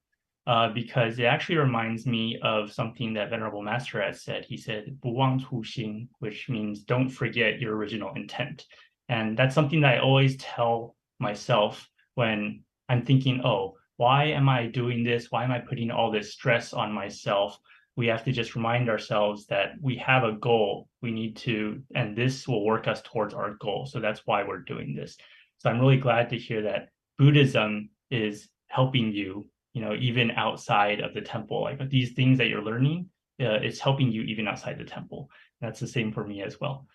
because it actually reminds me of something that Venerable Master has said. He said, 不忘初心, which means don't forget your original intent. And that's something that I always tell myself when I'm thinking, oh, why am I doing this? Why am I putting all this stress on myself? We have to just remind ourselves that we have a goal. We need to, and this will work us towards our goal. So that's why we're doing this. So I'm really glad to hear that Buddhism is helping you, even outside of the temple. Like these things that you're learning, it's helping you even outside the temple. That's the same for me as well.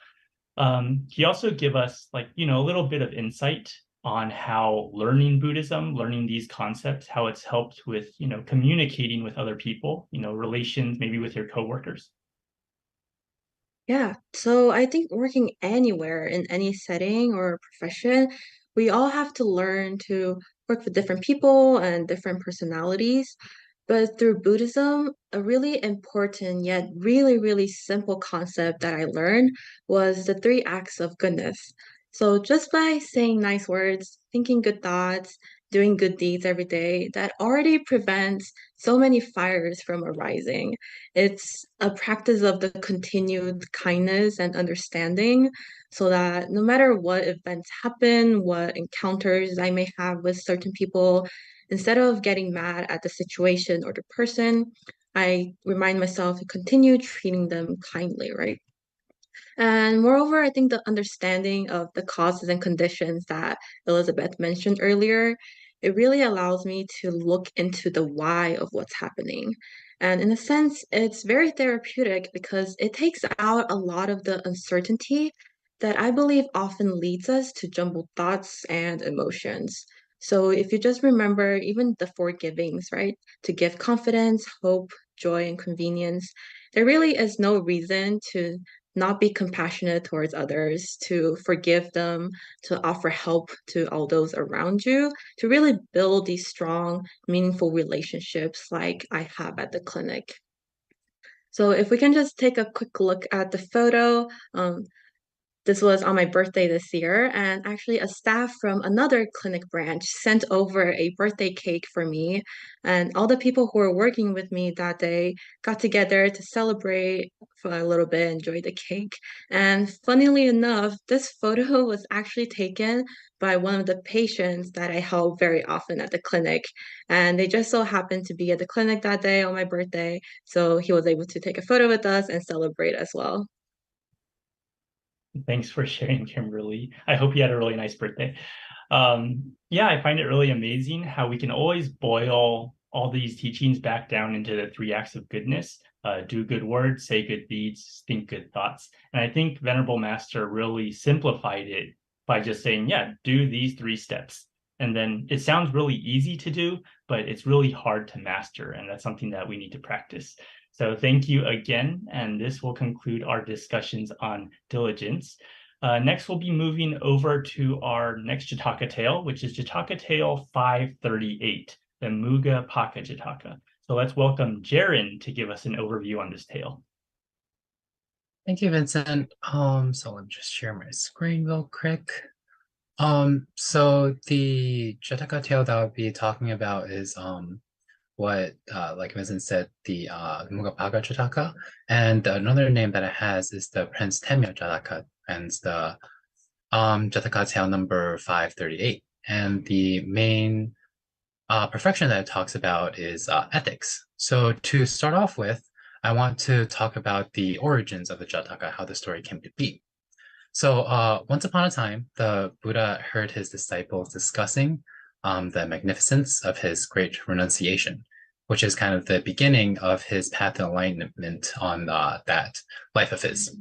Can you also give us a little bit of insight on how learning Buddhism, learning these concepts, how it's helped with, communicating with other people, relations, maybe with your coworkers?
Yeah, so I think working anywhere in any setting or profession, we all have to learn to work with different people and different personalities. But through Buddhism, a really important yet really, really simple concept that I learned was the three acts of goodness. So just by saying nice words, thinking good thoughts, doing good deeds every day, that already prevents so many fires from arising. It's a practice of the continued kindness and understanding so that no matter what events happen, what encounters I may have with certain people, instead of getting mad at the situation or the person, I remind myself to continue treating them kindly, right? And moreover, I think the understanding of the causes and conditions that Elizabeth mentioned earlier, it really allows me to look into the why of what's happening. And in a sense, it's very therapeutic because it takes out a lot of the uncertainty that I believe often leads us to jumbled thoughts and emotions. So if you just remember even the four givings, right? To give confidence, hope, joy, and convenience, there really is no reason to not be compassionate towards others, to forgive them, to offer help to all those around you, to really build these strong, meaningful relationships like I have at the clinic. So if we can just take a quick look at the photo, this was on my birthday this year, and actually a staff from another clinic branch sent over a birthday cake for me. And all the people who were working with me that day got together to celebrate for a little bit, enjoy the cake. And funnily enough, this photo was actually taken by one of the patients that I help very often at the clinic. And they just so happened to be at the clinic that day on my birthday. So he was able to take a photo with us and celebrate as well.
Thanks for sharing, Kimberly. I hope you had a really nice birthday. Yeah, I find it really amazing how we can always boil all these teachings back down into the three acts of goodness. Do good words, say good deeds, think good thoughts. And I think Venerable Master really simplified it by just saying, yeah, do these three steps. And then it sounds really easy to do, but it's really hard to master. And that's something that we need to practice. So thank you again, and this will conclude our discussions on diligence. Next, we'll be moving over to our next Jataka tale, which is Jataka tale 538, the Muga Paka Jataka. So let's welcome Jaren to give us an overview on this tale.
Thank you, Vincent. So let me just share my screen real quick. So the Jataka tale that I'll be talking about is what like Vincent said, the Mugapaka Jataka, and another name that it has is the Prince Temya Jataka, and the Jataka tale number 538. And the main perfection that it talks about is ethics. So to start off with, I want to talk about the origins of the Jataka, how the story came to be. So once upon a time, the Buddha heard his disciples discussing the magnificence of his great renunciation, which is kind of the beginning of his path to enlightenment on that life of his.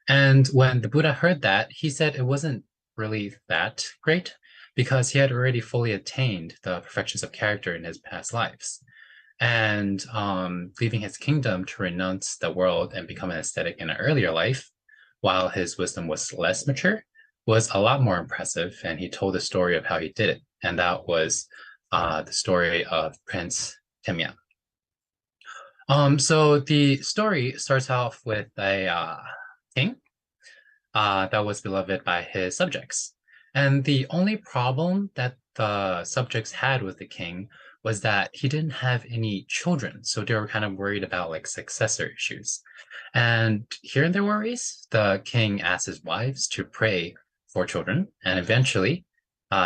And when the Buddha heard that, he said it wasn't really that great because he had already fully attained the perfections of character in his past lives. And leaving his kingdom to renounce the world and become an ascetic in an earlier life, while his wisdom was less mature, was a lot more impressive. And he told the story of how he did it. And that was the story of Prince Temya. So the story starts off with a king that was beloved by his subjects. And the only problem that the subjects had with the king was that he didn't have any children. So they were kind of worried about like successor issues. And hearing their worries, the king asked his wives to pray for children. And eventually,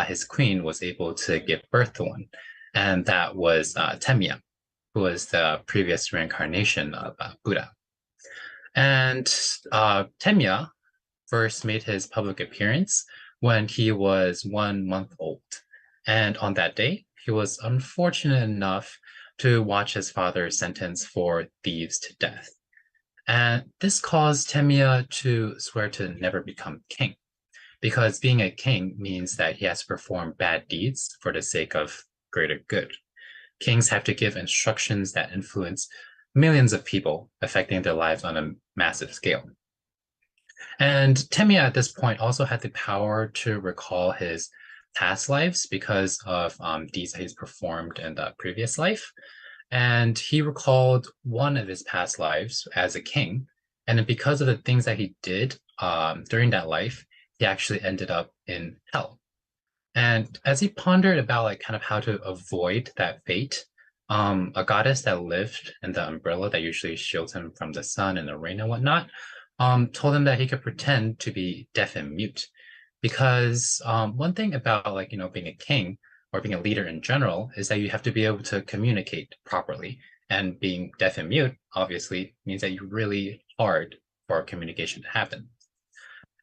his queen was able to give birth to one. And that was Temya, who was the previous reincarnation of Buddha. And Temya first made his public appearance when he was 1 month old. And on that day, he was unfortunate enough to watch his father sentenced for thieves to death. And this caused Temya to swear to never become king, because being a king means that he has to perform bad deeds for the sake of greater good. Kings have to give instructions that influence millions of people, affecting their lives on a massive scale. And Temya at this point also had the power to recall his past lives because of deeds that he's performed in the previous life. And he recalled one of his past lives as a king. And then because of the things that he did during that life, he actually ended up in hell. And as he pondered about like kind of how to avoid that fate, a goddess that lived in the umbrella that usually shields him from the sun and the rain and whatnot, told him that he could pretend to be deaf and mute. Because one thing about like, being a king or being a leader in general is that you have to be able to communicate properly. And being deaf and mute obviously means that you're really hard for communication to happen.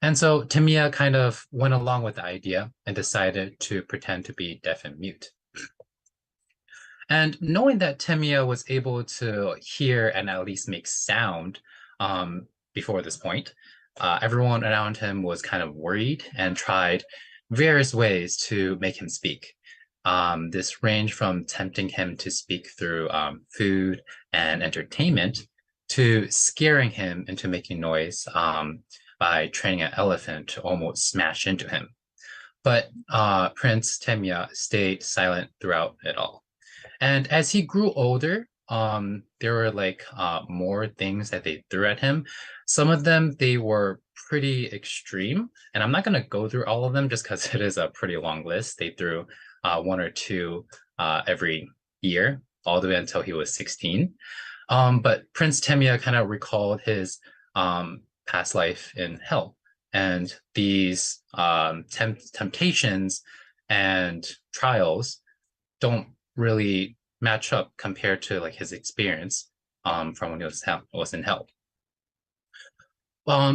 And so Tamiya kind of went along with the idea and decided to pretend to be deaf and mute. And knowing that Tamiya was able to hear and at least make sound before this point, everyone around him was kind of worried and tried various ways to make him speak. This ranged from tempting him to speak through food and entertainment to scaring him into making noise by training an elephant to almost smash into him. But Prince Tamiya stayed silent throughout it all. And as he grew older, there were like more things that they threw at him. Some of them, they were pretty extreme. And I'm not going to go through all of them just because it is a pretty long list. They threw one or two every year, all the way until he was 16. But Prince Tamiya kind of recalled his past life in hell. And these temptations and trials don't really match up compared to like his experience from when he was in hell.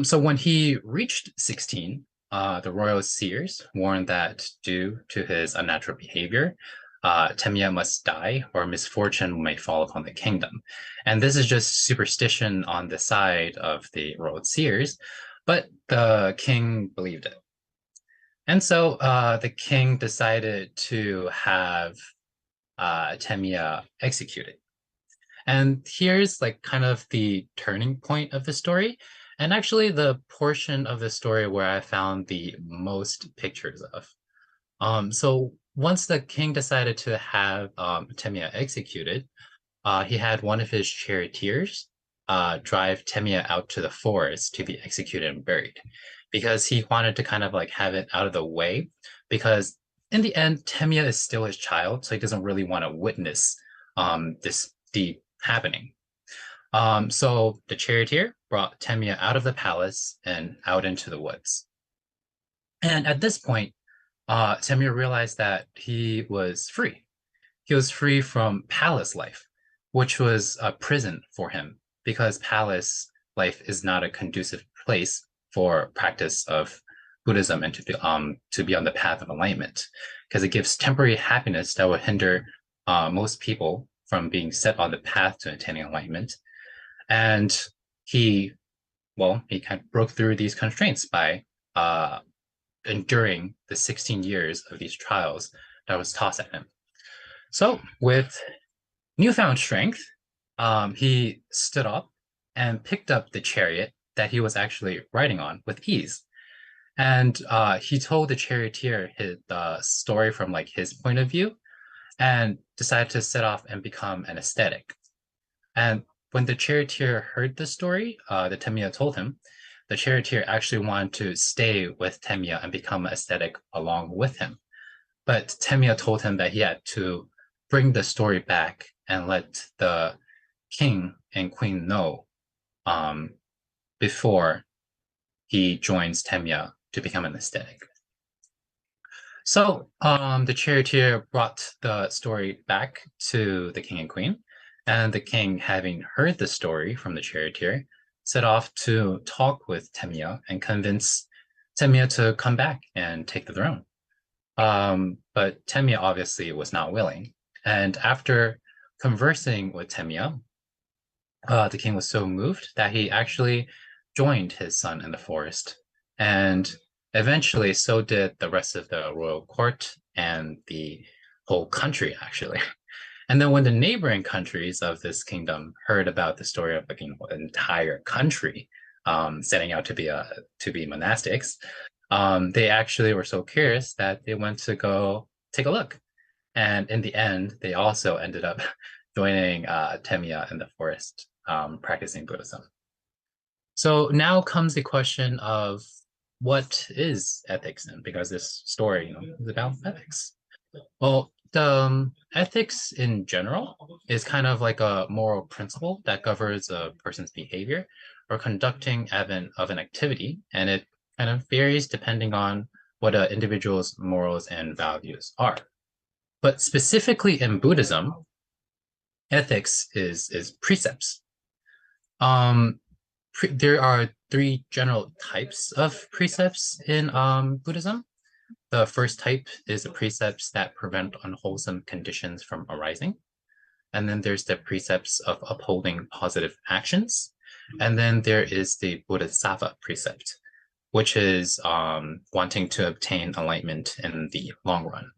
So when he reached 16, the royal seers warned that due to his unnatural behavior, Tamiya must die or misfortune may fall upon the kingdom. And this is just superstition on the side of the royal seers, but the king believed it. And so the king decided to have Tamiya executed. And here's like kind of the turning point of the story, and actually the portion of the story where I found the most pictures of. So once the king decided to have Tamiya executed, he had one of his charioteers drive Tamiya out to the forest to be executed and buried, because he wanted to kind of like have it out of the way, because in the end, Tamiya is still his child, so he doesn't really want to witness this deed happening. So the charioteer brought Tamiya out of the palace and out into the woods. And at this point, Tamiya realized that he was free. He was free from palace life, which was a prison for him, because palace life is not a conducive place for practice of Buddhism and to be on the path of enlightenment, because it gives temporary happiness that would hinder most people from being set on the path to attaining enlightenment. And he kind of broke through these constraints by enduring the 16 years of these trials that was tossed at him. So with newfound strength, he stood up and picked up the chariot that he was actually riding on with ease. And he told the charioteer the story from like his point of view, and decided to set off and become an ascetic. And when the charioteer heard the story that Tamiya told him, the charioteer actually wanted to stay with Tamiya and become an ascetic along with him. But Tamiya told him that he had to bring the story back and let the king and queen know before he joins Tamiya to become an ascetic. So the charioteer brought the story back to the king and queen, and the king, having heard the story from the charioteer, set off to talk with Tamiya and convince Tamiya to come back and take the throne. But Tamiya obviously was not willing. And after conversing with Tamiya, the king was so moved that he actually joined his son in the forest. And eventually, so did the rest of the royal court and the whole country, actually. And then when the neighboring countries of this kingdom heard about the story of an entire country setting out to be monastics, they actually were so curious that they went to go take a look. And in the end, they also ended up joining Temya in the forest, practicing Buddhism. So now comes the question of what is ethics then? Because this story, is about ethics. Well, the ethics in general is kind of like a moral principle that governs a person's behavior or conducting of an activity, and it kind of varies depending on what an individual's morals and values are. But specifically in Buddhism, ethics is precepts. There are three general types of precepts in Buddhism. The first type is the precepts that prevent unwholesome conditions from arising. And then there's the precepts of upholding positive actions. And then there is the Bodhisattva precept, which is wanting to obtain enlightenment in the long run.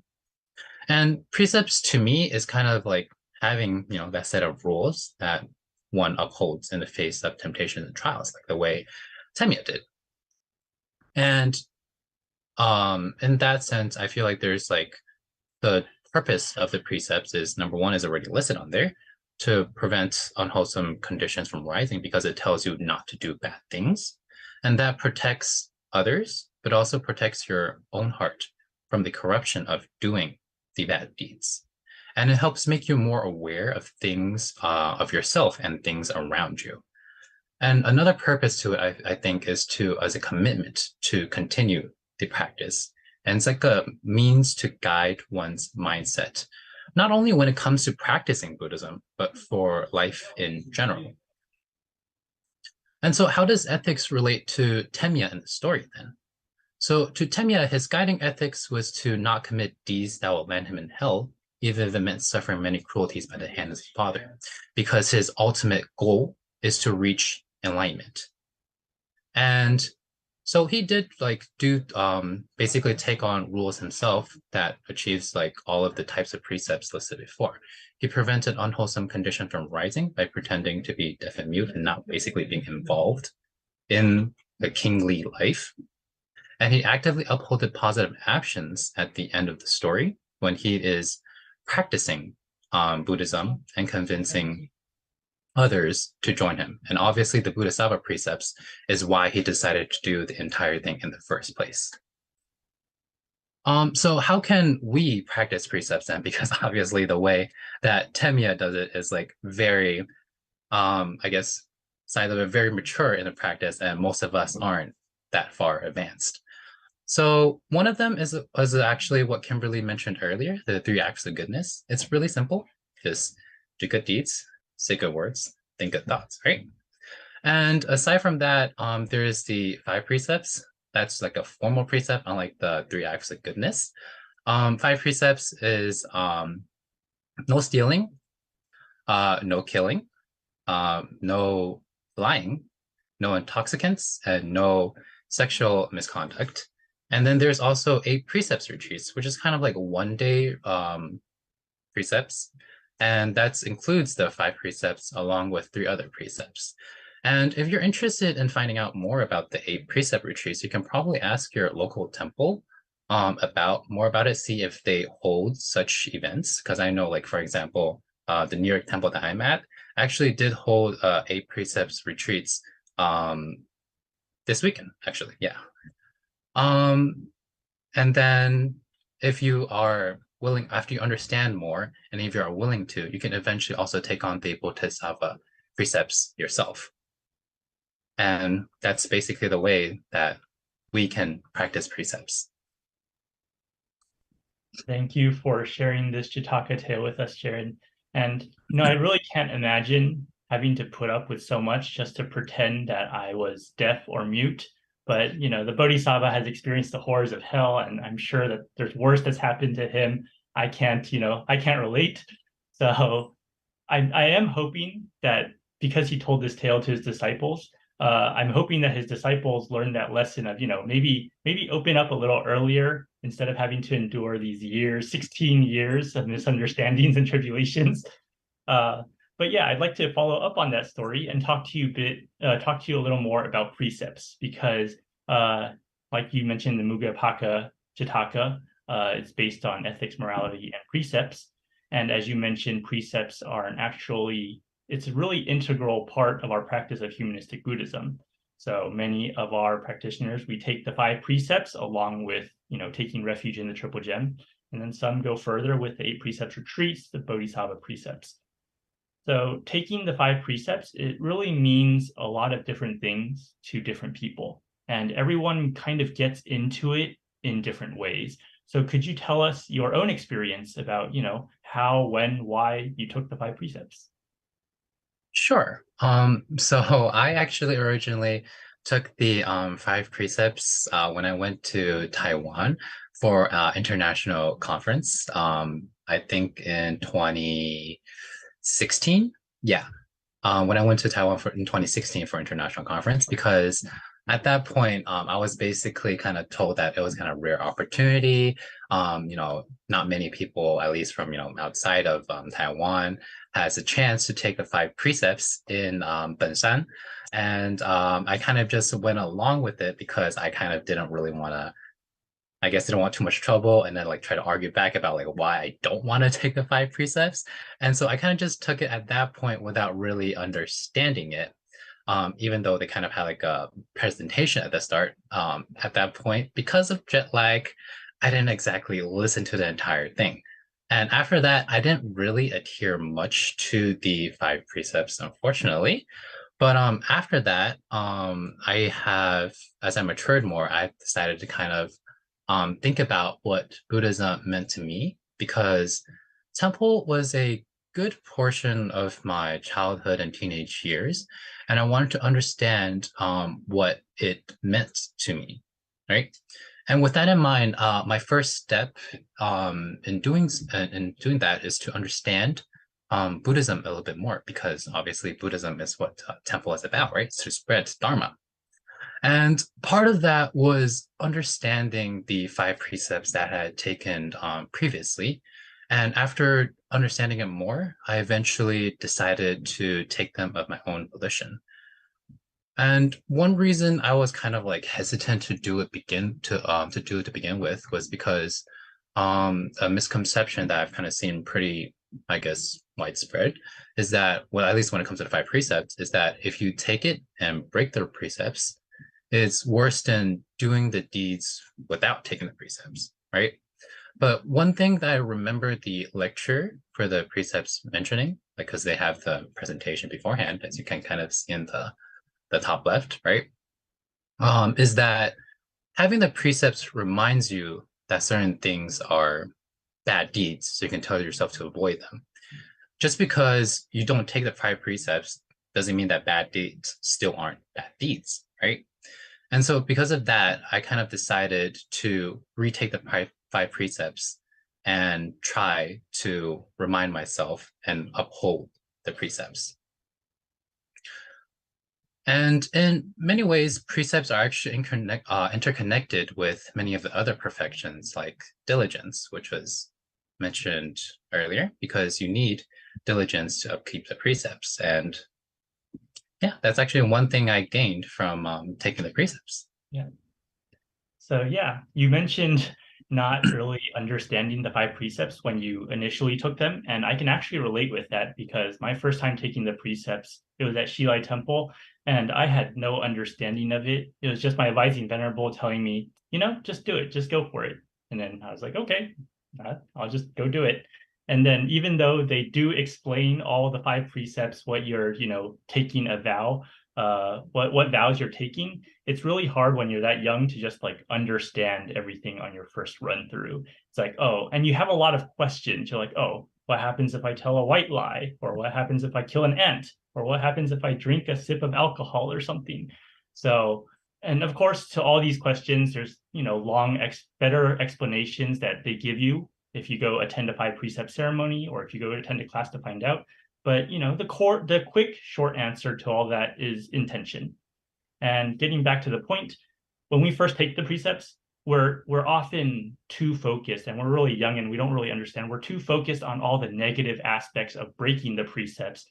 And precepts to me is kind of like having, that set of rules that one upholds in the face of temptations and trials, like the way Temya did. And in that sense, I feel like there's like the purpose of the precepts is, number one, is already listed on there, to prevent unwholesome conditions from rising, because it tells you not to do bad things. And that protects others, but also protects your own heart from the corruption of doing the bad deeds. And it helps make you more aware of things, of yourself and things around you. And another purpose to it, I think, is as a commitment to continue the practice. And it's like a means to guide one's mindset, not only when it comes to practicing Buddhism, but for life in general. And so how does ethics relate to Temya in the story then? So to Temya, his guiding ethics was to not commit deeds that will land him in hell, even if it meant suffering many cruelties by the hand of his father, because his ultimate goal is to reach enlightenment. And so he did basically take on rules himself that achieves like all of the types of precepts listed before. He prevented unwholesome condition from rising by pretending to be deaf and mute and not basically being involved in the kingly life. And he actively upholded positive actions at the end of the story when he is practicing Buddhism and convincing others to join him. And obviously the Bodhisattva precepts is why he decided to do the entire thing in the first place. So how can we practice precepts then? Because obviously the way that Temya does it is like very, I guess, side of it, very mature in the practice, and most of us aren't that far advanced. So one of them is actually what Kimberly mentioned earlier, the 3 acts of goodness. It's really simple. Just do good deeds, say good words, think good thoughts, right? And aside from that, there's the 5 precepts. That's like a formal precept, unlike the 3 acts of goodness. 5 precepts is no stealing, no killing, no lying, no intoxicants, and no sexual misconduct. And then there's also 8 precepts retreats, which is kind of like 1-day precepts. And that includes the 5 precepts along with 3 other precepts. And if you're interested in finding out more about the 8 precept retreats, you can probably ask your local temple more about it, see if they hold such events. Because I know, like, for example, the New York temple that I'm at actually did hold 8 precepts retreats this weekend, actually, yeah. And then if you are willing, after you understand more, and if you are willing to, you can eventually also take on the Bodhisattva precepts yourself. And that's basically the way that we can practice precepts.
Thank you for sharing this Jataka tale with us, Jared. And I really can't imagine having to put up with so much just to pretend that I was deaf or mute. But the Bodhisattva has experienced the horrors of hell, and I'm sure that there's worse that's happened to him. I can't relate. So I am hoping that because he told this tale to his disciples, I'm hoping that his disciples learned that lesson of, maybe open up a little earlier instead of having to endure these 16 years of misunderstandings and tribulations. But yeah, I'd like to follow up on that story and talk to you a little more about precepts, because like you mentioned, the Muga Paka Jataka, it's based on ethics, morality, and precepts. And as you mentioned, precepts are it's a really integral part of our practice of humanistic Buddhism. So many of our practitioners, we take the 5 precepts along with, taking refuge in the Triple Gem. And then some go further with the 8 precepts retreats, the Bodhisattva precepts. So taking the 5 precepts, it really means a lot of different things to different people. And everyone kind of gets into it in different ways. So could you tell us your own experience about, how, when, why you took the 5 precepts?
Sure. So I actually originally took the 5 precepts when I went to Taiwan for international conference. I think in 2016. Yeah. When I went to Taiwan in 2016 for international conference, because at that point, I was basically kind of told that it was kind of rare opportunity. Not many people, at least from, outside of Taiwan, has a chance to take the 5 precepts in Benshan. And I kind of just went along with it because I kind of didn't really want to, I guess, didn't want too much trouble and then like try to argue back about like why I don't want to take the 5 precepts. And so I kind of just took it at that point without really understanding it. Even though they kind of had like a presentation at the start, at that point, because of jet lag, I didn't exactly listen to the entire thing. And after that, I didn't really adhere much to the 5 precepts, unfortunately. But after that, I have, as I matured more, I decided to kind of think about what Buddhism meant to me, because temple was a good portion of my childhood and teenage years, and I wanted to understand what it meant to me, right? And with that in mind, my first step in doing that is to understand Buddhism a little bit more, because obviously Buddhism is what temple is about, right? It's to spread Dharma. And part of that was understanding the 5 precepts that I had taken previously. And after understanding it more, I eventually decided to take them of my own volition. And one reason I was kind of like hesitant to do it to begin with was because a misconception that I've kind of seen pretty, I guess, widespread is that, well, at least when it comes to the 5 precepts, is that if you take it and break the precepts, it's worse than doing the deeds without taking the precepts, right? But one thing that I remember the lecture for the precepts mentioning, because they have the presentation beforehand, as you can kind of see in the top left, right? Is that having the precepts reminds you that certain things are bad deeds, so you can tell yourself to avoid them. Just because you don't take the 5 precepts doesn't mean that bad deeds still aren't bad deeds, right? And so because of that, I kind of decided to retake the 5 precepts and try to remind myself and uphold the precepts. And in many ways, precepts are actually interconnected with many of the other perfections, like diligence, which was mentioned earlier, because you need diligence to upkeep the precepts. And yeah, that's actually one thing I gained from taking the precepts.
Yeah. So yeah, you mentioned not really understanding the 5 precepts when you initially took them. And I can actually relate with that, because my first time taking the precepts, it was at Shilai Temple, and I had no understanding of it. It was just my advising venerable telling me, just do it, just go for it. And then I was like, okay, I'll just go do it. And then even though they do explain all the 5 precepts, what you're, taking a vow, what vows you're taking, it's really hard when you're that young to just like understand everything on your first run through. It's like, oh, and you have a lot of questions. You're like, oh, what happens if I tell a white lie? Or what happens if I kill an ant? Or what happens if I drink a sip of alcohol or something? So, and of course, to all these questions, there's, better explanations that they give you if you go attend a 5 precept ceremony, or if you go attend a class to find out. But, the quick, short answer to all that is intention. And getting back to the point, when we first take the precepts, we're often too focused, and we're really young and we don't really understand. We're too focused on all the negative aspects of breaking the precepts,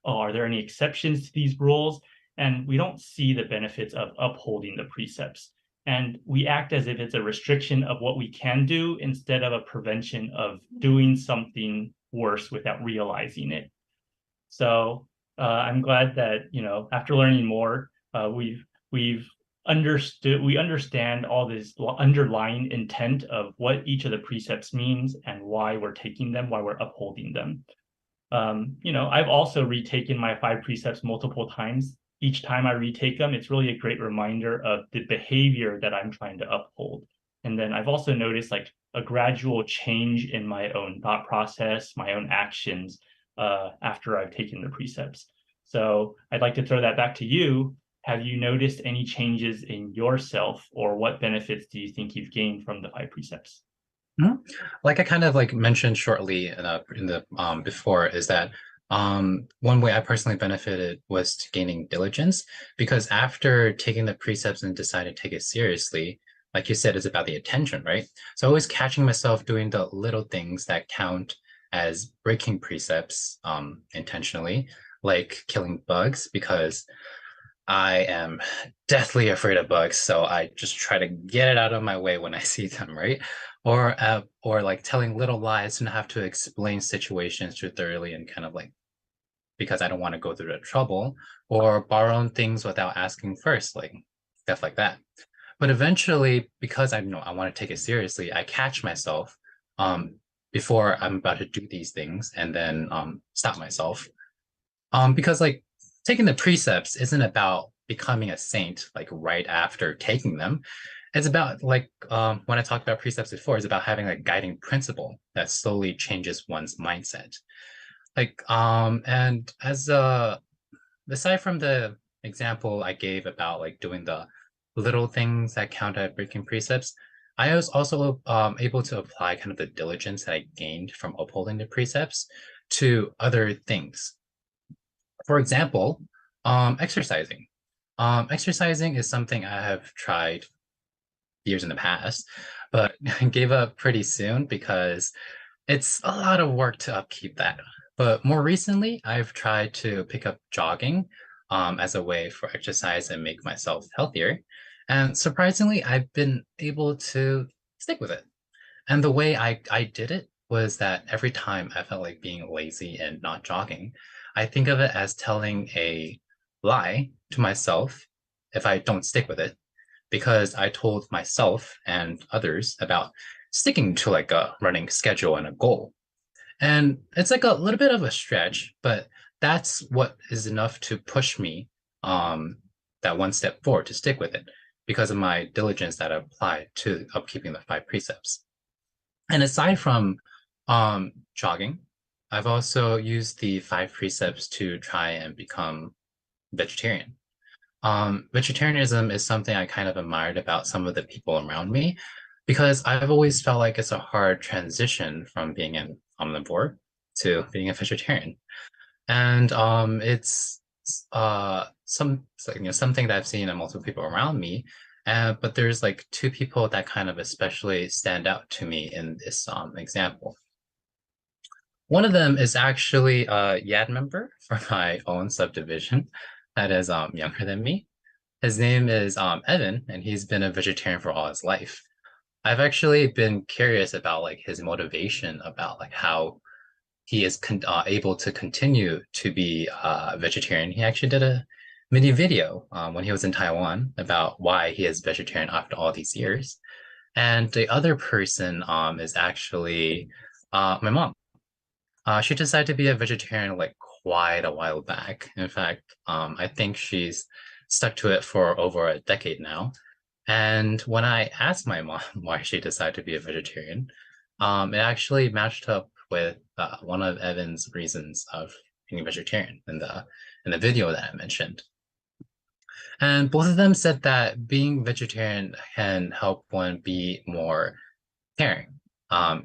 are there any exceptions to these rules? And we don't see the benefits of upholding the precepts. And we act as if it's a restriction of what we can do instead of a prevention of doing something worse without realizing it. So I'm glad that, after learning more, we understand all this underlying intent of what each of the precepts means and why we're taking them, why we're upholding them. I've also retaken my 5 precepts multiple times. Each time I retake them, it's really a great reminder of the behavior that I'm trying to uphold. And then I've also noticed like a gradual change in my own thought process, my own actions after I've taken the precepts. So I'd like to throw that back to you. Have you noticed any changes in yourself, or what benefits do you think you've gained from the 5 precepts?
Like I kind of like mentioned shortly in the before, is that one way I personally benefited was to gaining diligence, because after taking the precepts and deciding to take it seriously, like you said, it's about the attention, right? So always catching myself doing the little things that count as breaking precepts intentionally, like killing bugs, because I am deathly afraid of bugs, so I just try to get it out of my way when I see them, right? Or like telling little lies and have to explain situations too thoroughly and kind of like, because I don't want to go through the trouble, or borrowing things without asking first, like stuff like that. But eventually, because I know I want to take it seriously, I catch myself before I'm about to do these things, and then stop myself. Because like taking the precepts isn't about becoming a saint like right after taking them. It's about like when I talked about precepts before, it's about having a guiding principle that slowly changes one's mindset. Like and as aside from the example I gave about like doing the little things that count as breaking precepts, I was also able to apply kind of the diligence that I gained from upholding the precepts to other things. For example, exercising. Exercising is something I have tried years in the past, but gave up pretty soon because it's a lot of work to upkeep that. But more recently, I've tried to pick up jogging as a way for exercise and make myself healthier. And surprisingly, I've been able to stick with it. And the way I did it was that every time I felt like being lazy and not jogging, I think of it as telling a lie to myself if I don't stick with it, because I told myself and others about sticking to like a running schedule and a goal. And it's like a little bit of a stretch, but that's what is enough to push me that one step forward to stick with it, because of my diligence that I applied to upkeeping the 5 precepts. And aside from jogging, I've also used the 5 precepts to try and become vegetarian. Vegetarianism is something I kind of admired about some of the people around me, because I've always felt like it's a hard transition from being an omnivore to being a vegetarian. And it's something that I've seen in multiple people around me. But there's like 2 people that kind of especially stand out to me in this example. One of them is actually a YAD member for my own subdivision that is younger than me. His name is Evan, and he's been a vegetarian for all his life. I've actually been curious about like his motivation, about like how he is able to continue to be a vegetarian. He actually did a mini video when he was in Taiwan about why he is vegetarian after all these years. And the other person is actually my mom. She decided to be a vegetarian like quite a while back. In fact, I think she's stuck to it for over a decade now. And when I asked my mom why she decided to be a vegetarian, it actually matched up with one of Evan's reasons of being a vegetarian in the video that I mentioned. And both of them said that being vegetarian can help one be more caring,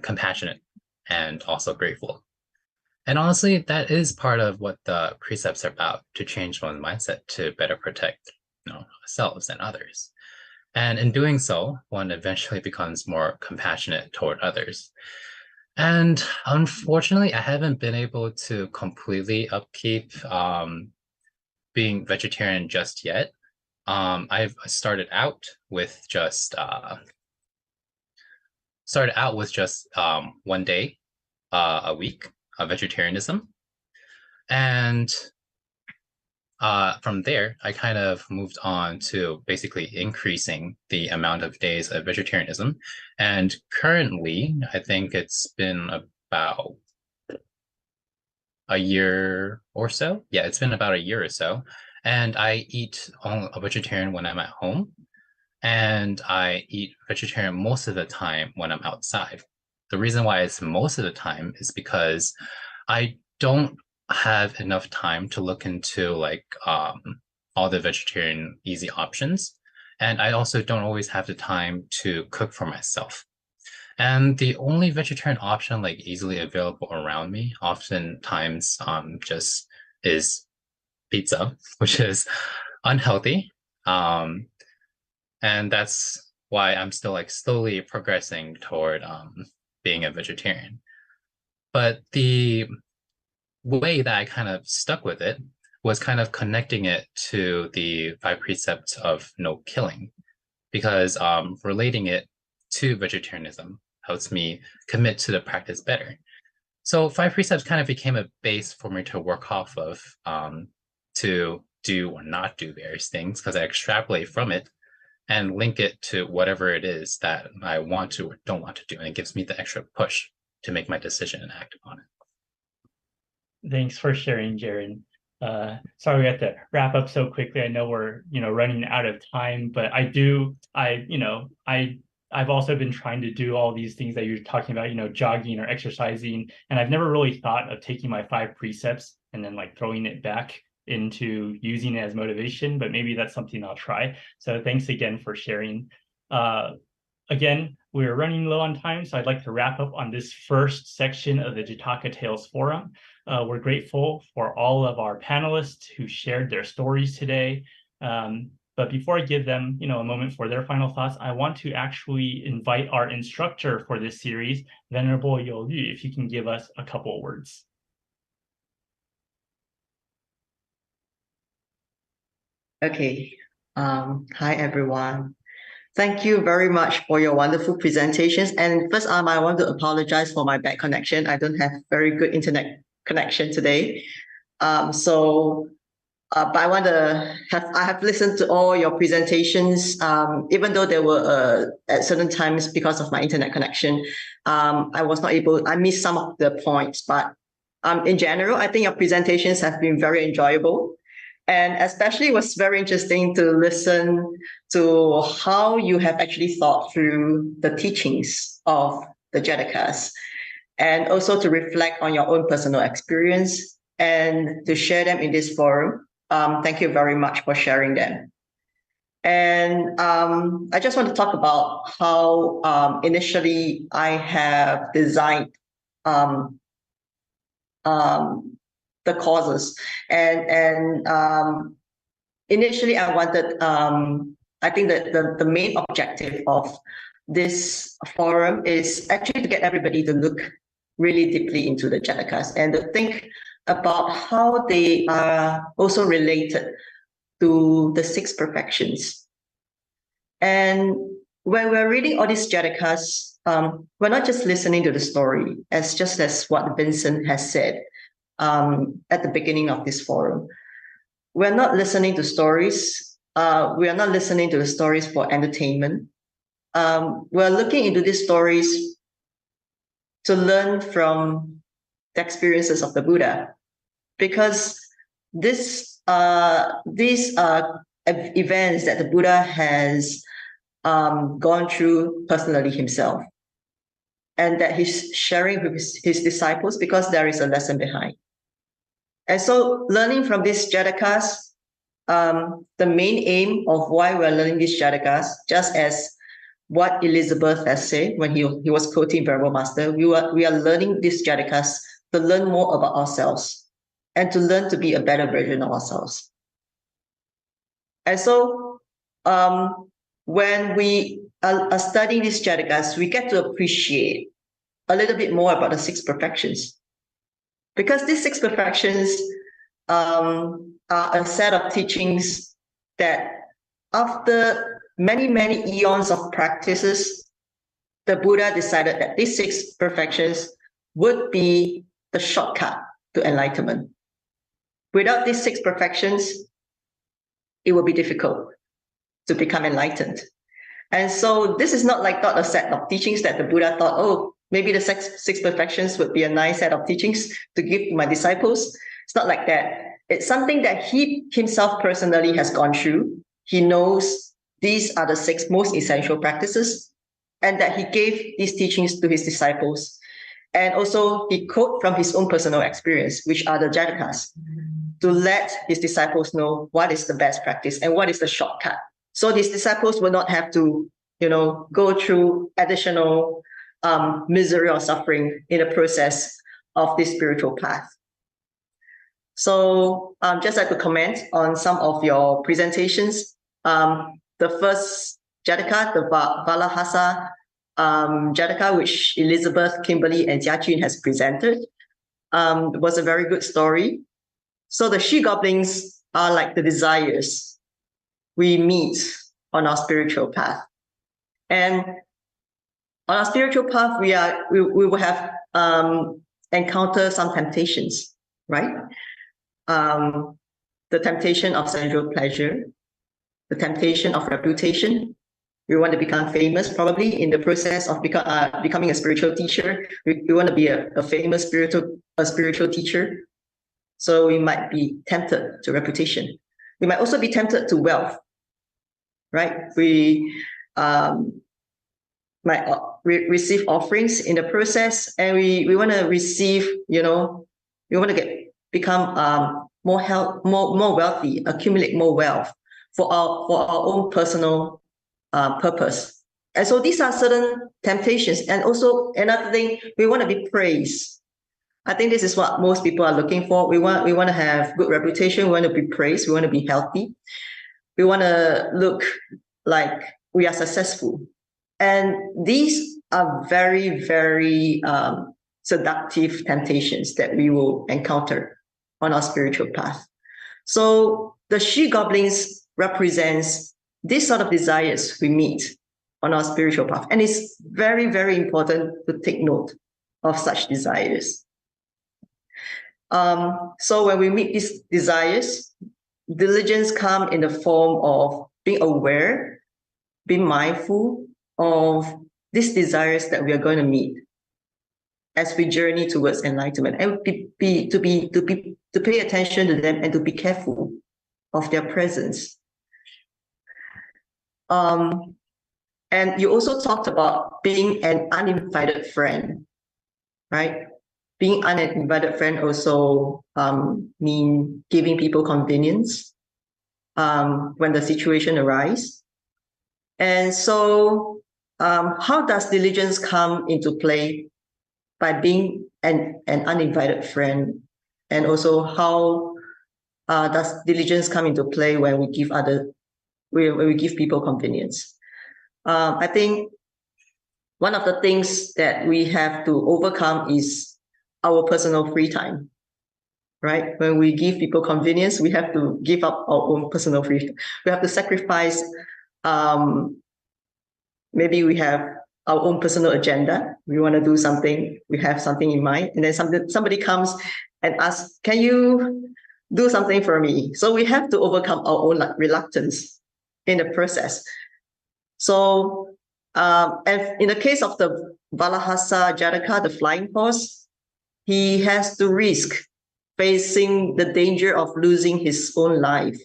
compassionate, and also grateful. And honestly, that is part of what the precepts are about, to change one's mindset to better protect, ourselves and others. And in doing so, one eventually becomes more compassionate toward others. And unfortunately, I haven't been able to completely upkeep being vegetarian just yet. I've started out with just 1 day a week of vegetarianism, and from there I kind of moved on to basically increasing the amount of days of vegetarianism, and currently I think it's been about a year or so. Yeah, it's been about a year or so, and I eat only a vegetarian when I'm at home, and I eat vegetarian most of the time when I'm outside. The reason why it's most of the time is because I don't have enough time to look into like all the vegetarian easy options, and I also don't always have the time to cook for myself. And the only vegetarian option like easily available around me oftentimes just is pizza, which is unhealthy. Um, and that's why I'm still like slowly progressing toward being a vegetarian. But the way that I kind of stuck with it was kind of connecting it to the 5 precepts of no killing, because relating it to vegetarianism helps me commit to the practice better. So 5 precepts kind of became a base for me to work off of, to do or not do various things, because I extrapolate from it and link it to whatever it is that I want to or don't want to do. And it gives me the extra push to make my decision and act upon it.
Thanks for sharing, Jared. Sorry we have to wrap up so quickly. I know we're running out of time, but I've also been trying to do all these things that you're talking about, jogging or exercising, and I've never really thought of taking my 5 precepts and then like throwing it back into using it as motivation, but maybe that's something I'll try. So thanks again for sharing. Again, we're running low on time, so I'd like to wrap up on this first section of the Jataka Tales Forum. We're grateful for all of our panelists who shared their stories today. But before I give them, a moment for their final thoughts, I want to actually invite our instructor for this series, Venerable You Lü, if you can give us a couple words.
Okay. Hi, everyone. Thank you very much for your wonderful presentations. And first, I want to apologize for my bad connection. I don't have very good internet connection today. But I have listened to all your presentations, even though they were at certain times because of my internet connection. I missed some of the points, but in general, I think your presentations have been very enjoyable. And especially it was very interesting to listen to how you have actually thought through the teachings of the Jatakas, and also to reflect on your own personal experience and to share them in this forum. Thank you very much for sharing them. And I just want to talk about how initially I have designed the causes. And initially I wanted, I think that the main objective of this forum is actually to get everybody to look really deeply into the Jatakas and to think about how they are also related to the 6 perfections. And when we're reading all these Jatakas, we're not just listening to the story, just as what Vincent has said at the beginning of this forum. We're not listening to stories. We are not listening to the stories for entertainment. We're looking into these stories to learn from the experiences of the Buddha, because these events that the Buddha has gone through personally himself, and that he's sharing with his disciples because there is a lesson behind. And so learning from these Jatakas, the main aim of why we're learning these Jatakas, just as what Elizabeth has said when he was quoting Venerable Master, we are learning these Jatakas to learn more about ourselves and to learn to be a better version of ourselves. And so when we are studying these Jatakas, we get to appreciate a little bit more about the 6 perfections. Because these 6 perfections are a set of teachings that after many, many eons of practices, the Buddha decided that these 6 perfections would be the shortcut to enlightenment. Without these 6 perfections, it would be difficult to become enlightened. And so this is not a set of teachings that the Buddha thought, oh, maybe the 6 perfections would be a nice set of teachings to give to my disciples. It's not like that. It's something that he himself personally has gone through. He knows these are the 6 most essential practices, and that he gave these teachings to his disciples. And also he quote from his own personal experience, which are the Jatakas, to let his disciples know what is the best practice and what is the shortcut. So these disciples will not have to, go through additional misery or suffering in the process of this spiritual path. So just like to comment on some of your presentations. The first Jataka, the Valahasa Jataka, which Elizabeth, Kimberly, and Jiajun has presented, was a very good story. So the she-goblins are like the desires we meet on our spiritual path. And on our spiritual path, we will have encounter some temptations, right? The temptation of sensual pleasure, the temptation of reputation. We want to become famous, probably in the process of becoming a spiritual teacher. We want to be a famous spiritual teacher. So we might be tempted to reputation. We might also be tempted to wealth, right? We might receive offerings in the process, and we want to receive, we want to become more wealthy, accumulate more wealth for our own personal purpose. And so these are certain temptations. And also another thing, we want to be praised. I think this is what most people are looking for. We want to have good reputation. We want to be praised. We want to be healthy. We want to look like we are successful. And these are very, very seductive temptations that we will encounter on our spiritual path. So the she-goblins represents this sort of desires we meet on our spiritual path. And it's very, very important to take note of such desires. So when we meet these desires, diligence come in the form of being aware, being mindful of these desires that we are going to meet as we journey towards enlightenment, and to pay attention to them and to be careful of their presence. And you also talked about being an uninvited friend, right? Being an uninvited friend also mean giving people convenience when the situation arises. And so how does diligence come into play by being an uninvited friend? And also how does diligence come into play when we give people convenience? I think one of the things that we have to overcome is our personal free time, right? When we give people convenience, we have to give up our own personal free time. We have to sacrifice, maybe we have our own personal agenda. We want to do something, we have something in mind, and then somebody comes and asks, can you do something for me? So we have to overcome our own reluctance in the process. So, and in the case of the Valahasa Jataka, the flying horse, he has to risk facing the danger of losing his own life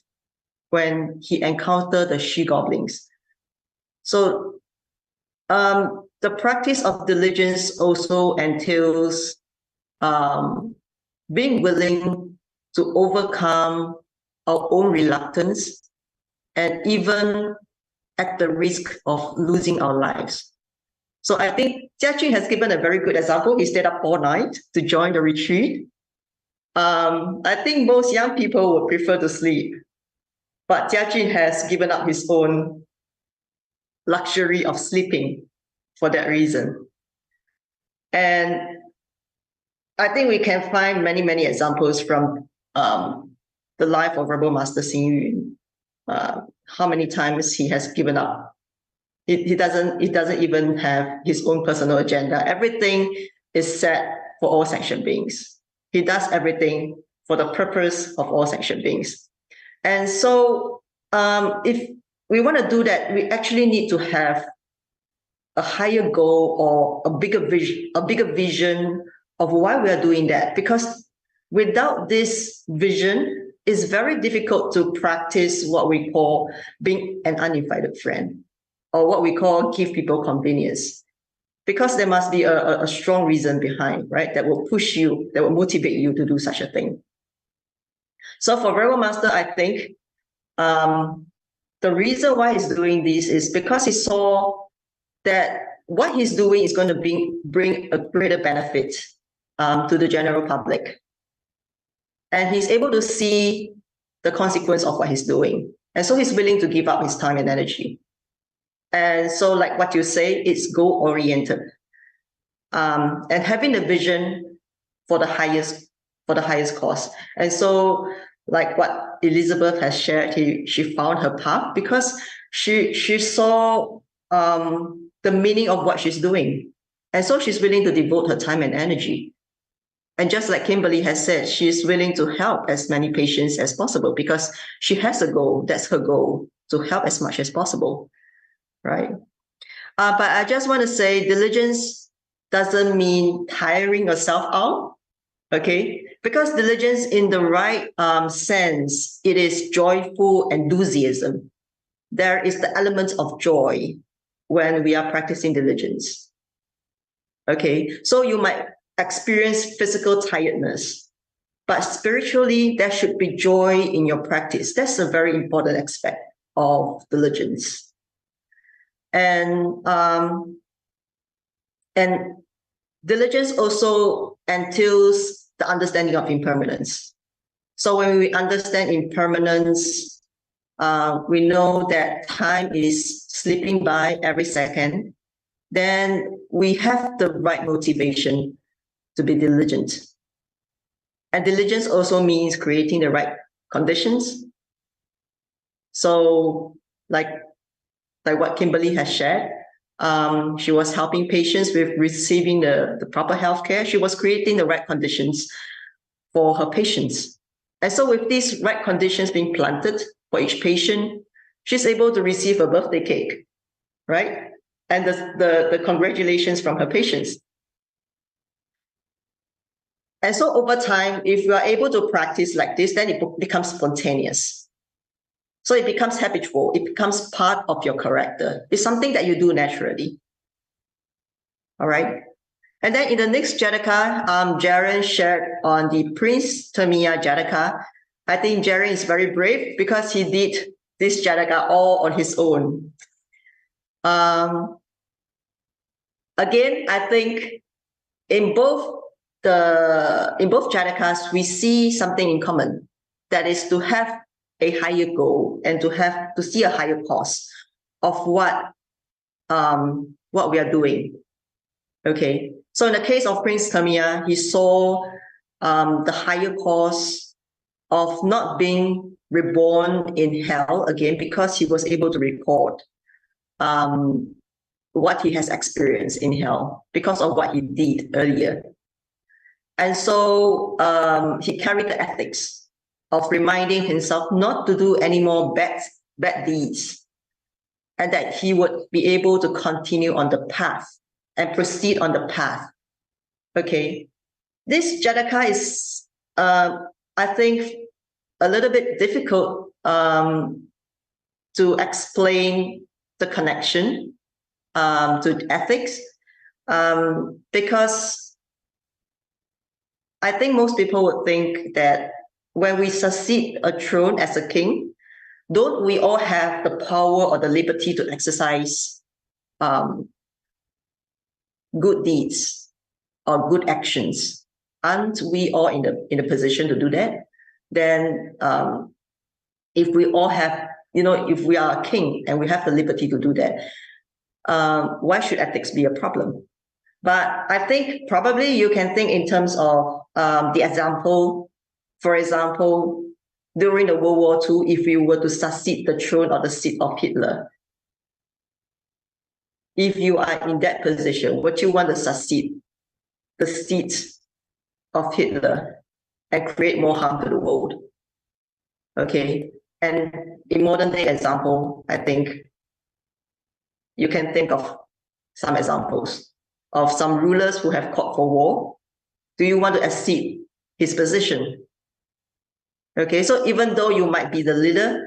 when he encountered the she-goblins. So the practice of diligence also entails being willing to overcome our own reluctance, and even at the risk of losing our lives. So I think Jiajun has given a very good example. He stayed up all night to join the retreat. I think most young people would prefer to sleep, but Jiajun has given up his own luxury of sleeping for that reason. And I think we can find many, many examples from the life of Rebel Master Xing Yun how many times he has given up. He doesn't even have his own personal agenda. Everything is set for all sentient beings. He does everything for the purpose of all sentient beings. And so if we want to do that, we actually need to have a higher goal or a bigger vision of why we are doing that. Because without this vision, it's very difficult to practice what we call being an uninvited friend, or what we call give people convenience. Because there must be a strong reason behind, right, that will push you, that will motivate you to do such a thing. So for Very Well Master, I think the reason why he's doing this is because he saw that what he's doing is going to bring a greater benefit to the general public. And he's able to see the consequence of what he's doing. And so he's willing to give up his time and energy. And so, like what you say, it's goal-oriented. And having the vision for the highest cause. And so, like what Elizabeth has shared, she found her path because she saw the meaning of what she's doing. And so she's willing to devote her time and energy. And just like Kimberly has said, she's willing to help as many patients as possible because she has a goal. That's her goal, to help as much as possible, right? But I just want to say diligence doesn't mean tiring yourself out, okay? Because diligence in the right sense, it is joyful enthusiasm. There is the element of joy when we are practicing diligence, okay? So you might experience physical tiredness, but spiritually, there should be joy in your practice. That's a very important aspect of diligence. And diligence also entails the understanding of impermanence. So when we understand impermanence, we know that time is slipping by every second, then we have the right motivation to be diligent. And diligence also means creating the right conditions. So like what Kimberly has shared, she was helping patients with receiving the proper healthcare. She was creating the right conditions for her patients. And so with these right conditions being planted for each patient, she's able to receive a birthday cake, right? And the congratulations from her patients. And so over time, if you are able to practice like this, then it becomes spontaneous. So it becomes habitual. It becomes part of your character. It's something that you do naturally. All right. And then in the next Jataka, Jaren shared on the Prince Termia Jataka. I think Jaren is very brave because he did this Jataka all on his own. Again, I think in both Jatakas, we see something in common. That is to have a higher goal and to see a higher cause of what we are doing. Okay. So in the case of Prince Termia, he saw the higher cause of not being reborn in hell again because he was able to record what he has experienced in hell because of what he did earlier. And so he carried the ethics of reminding himself not to do any more bad deeds, and that he would be able to continue on the path and proceed on the path. Okay. This Jataka is, I think, a little bit difficult to explain the connection to ethics because I think most people would think that when we succeed a throne as a king, don't we all have the power or the liberty to exercise good deeds or good actions? Aren't we all in a position to do that? Then if we all have, if we are a king and we have the liberty to do that, why should ethics be a problem? But I think probably you can think in terms of the example. For example, during the World War II if you were to succeed the throne or the seat of Hitler? If you are in that position, would you want to succeed the seat of Hitler and create more harm to the world? Okay, and in modern day example, I think you can think of some examples of some rulers who have called for war. Do you want to exceed his position? Okay, so even though you might be the leader,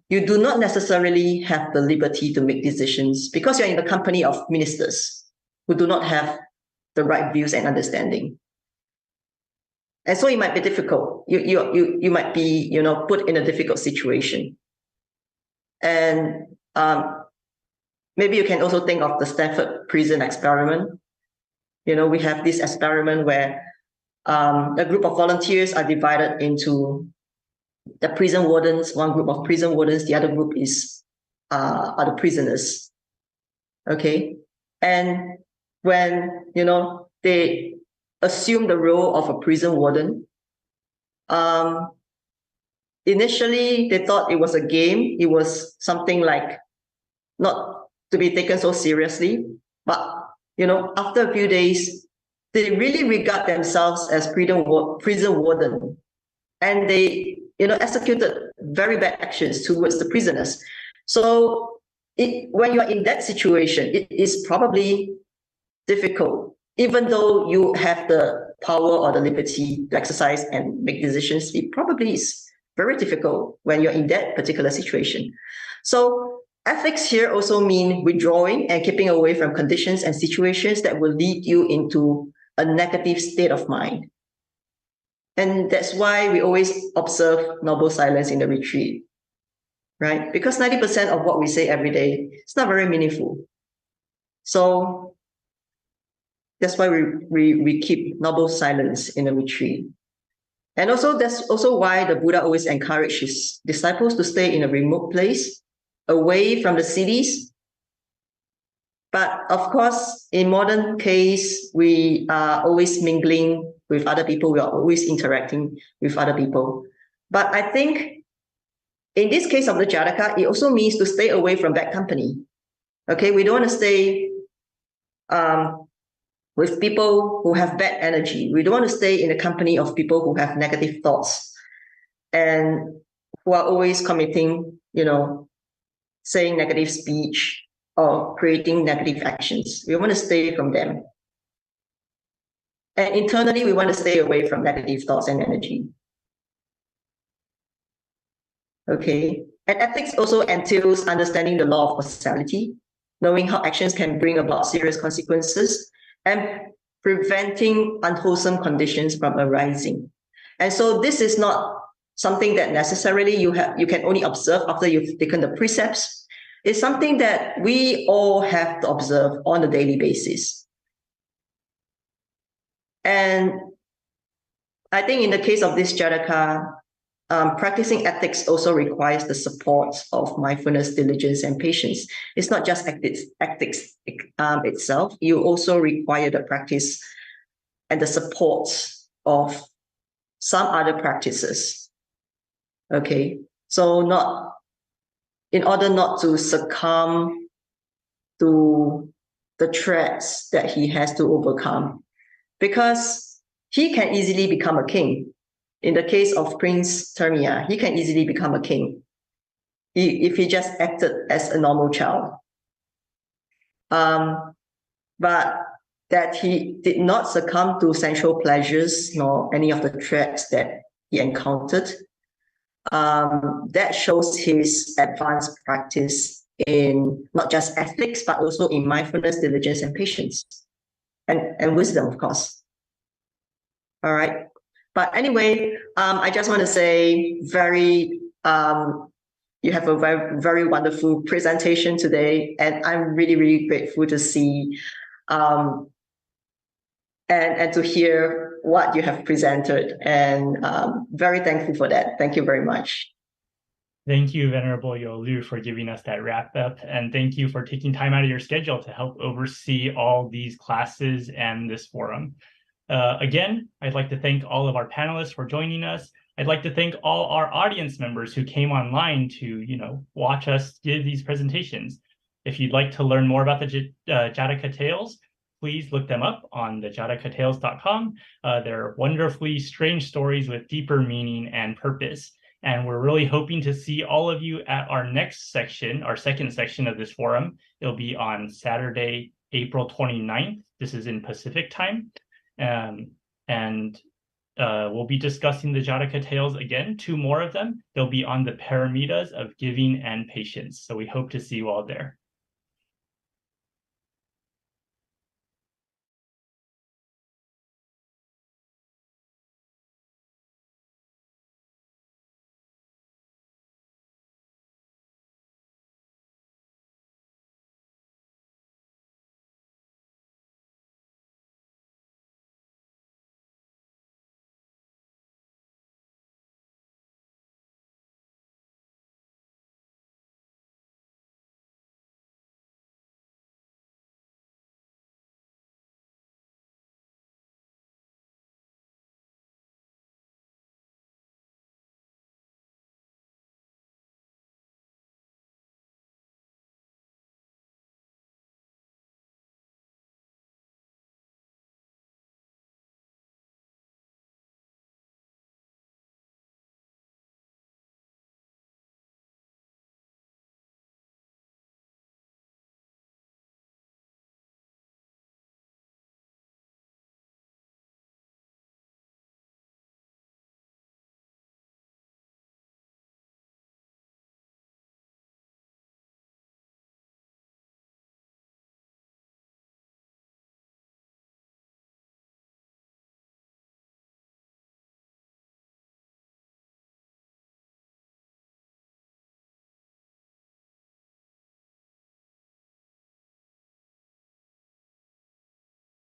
you do not necessarily have the liberty to make decisions because you're in the company of ministers who do not have the right views and understanding. And so it might be difficult. You might be, put in a difficult situation. And maybe you can also think of the Stanford prison experiment. We have this experiment where a group of volunteers are divided into the prison wardens, one group of prison wardens, the other group are the prisoners. Okay. And when, they assume the role of a prison warden, initially they thought it was a game. It was something like not to be taken so seriously. But, after a few days, they really regard themselves as prison warden. And they, executed very bad actions towards the prisoners. So when you're in that situation, it is probably difficult, even though you have the power or the liberty to exercise and make decisions. It probably is very difficult when you're in that particular situation. So ethics here also mean withdrawing and keeping away from conditions and situations that will lead you into a negative state of mind. And that's why we always observe noble silence in the retreat, right? Because 90% of what we say every day is not very meaningful. So that's why we keep noble silence in the retreat. And also that's also why the Buddha always encouraged his disciples to stay in a remote place, away from the cities. But of course, in modern case, we are always mingling with other people. We are always interacting with other people. But I think in this case of the Jataka, it also means to stay away from bad company. Okay, we don't want to stay with people who have bad energy. We don't want to stay in the company of people who have negative thoughts and who are always committing, saying negative speech or creating negative actions. We want to stay from them. And internally, we want to stay away from negative thoughts and energy. Okay. And ethics also entails understanding the law of causality, knowing how actions can bring about serious consequences, and preventing unwholesome conditions from arising. And so this is not something that necessarily you can only observe after you've taken the precepts. It's something that we all have to observe on a daily basis. And I think in the case of this Jataka, practicing ethics also requires the support of mindfulness, diligence, and patience. It's not just ethics itself. You also require the practice and the support of some other practices. Okay, so in order not to succumb to the threats that he has to overcome, because he can easily become a king. In the case of Prince Termia, he can easily become a king if he just acted as a normal child. But that he did not succumb to sensual pleasures nor any of the threats that he encountered. That shows his advanced practice in not just ethics, but also in mindfulness, diligence, and patience, and wisdom, of course. All right. But anyway, I just want to say you have a very, very wonderful presentation today, and I'm really, really grateful to see and to hear what you have presented, and very thankful for that. Thank you very much.
Thank you, Venerable Yolu, for giving us that wrap up, and thank you for taking time out of your schedule to help oversee all these classes and this forum. Again, I'd like to thank all of our panelists for joining us. I'd like to thank all our audience members who came online to, watch us give these presentations. If you'd like to learn more about the Jataka tales, please look them up on the jatakatales.com. They're wonderfully strange stories with deeper meaning and purpose. And we're really hoping to see all of you at our next section, our second section of this forum. It'll be on Saturday, April 29th. This is in Pacific time. We'll be discussing the Jataka tales again, 2 more of them. They'll be on the paramitas of giving and patience. So we hope to see you all there.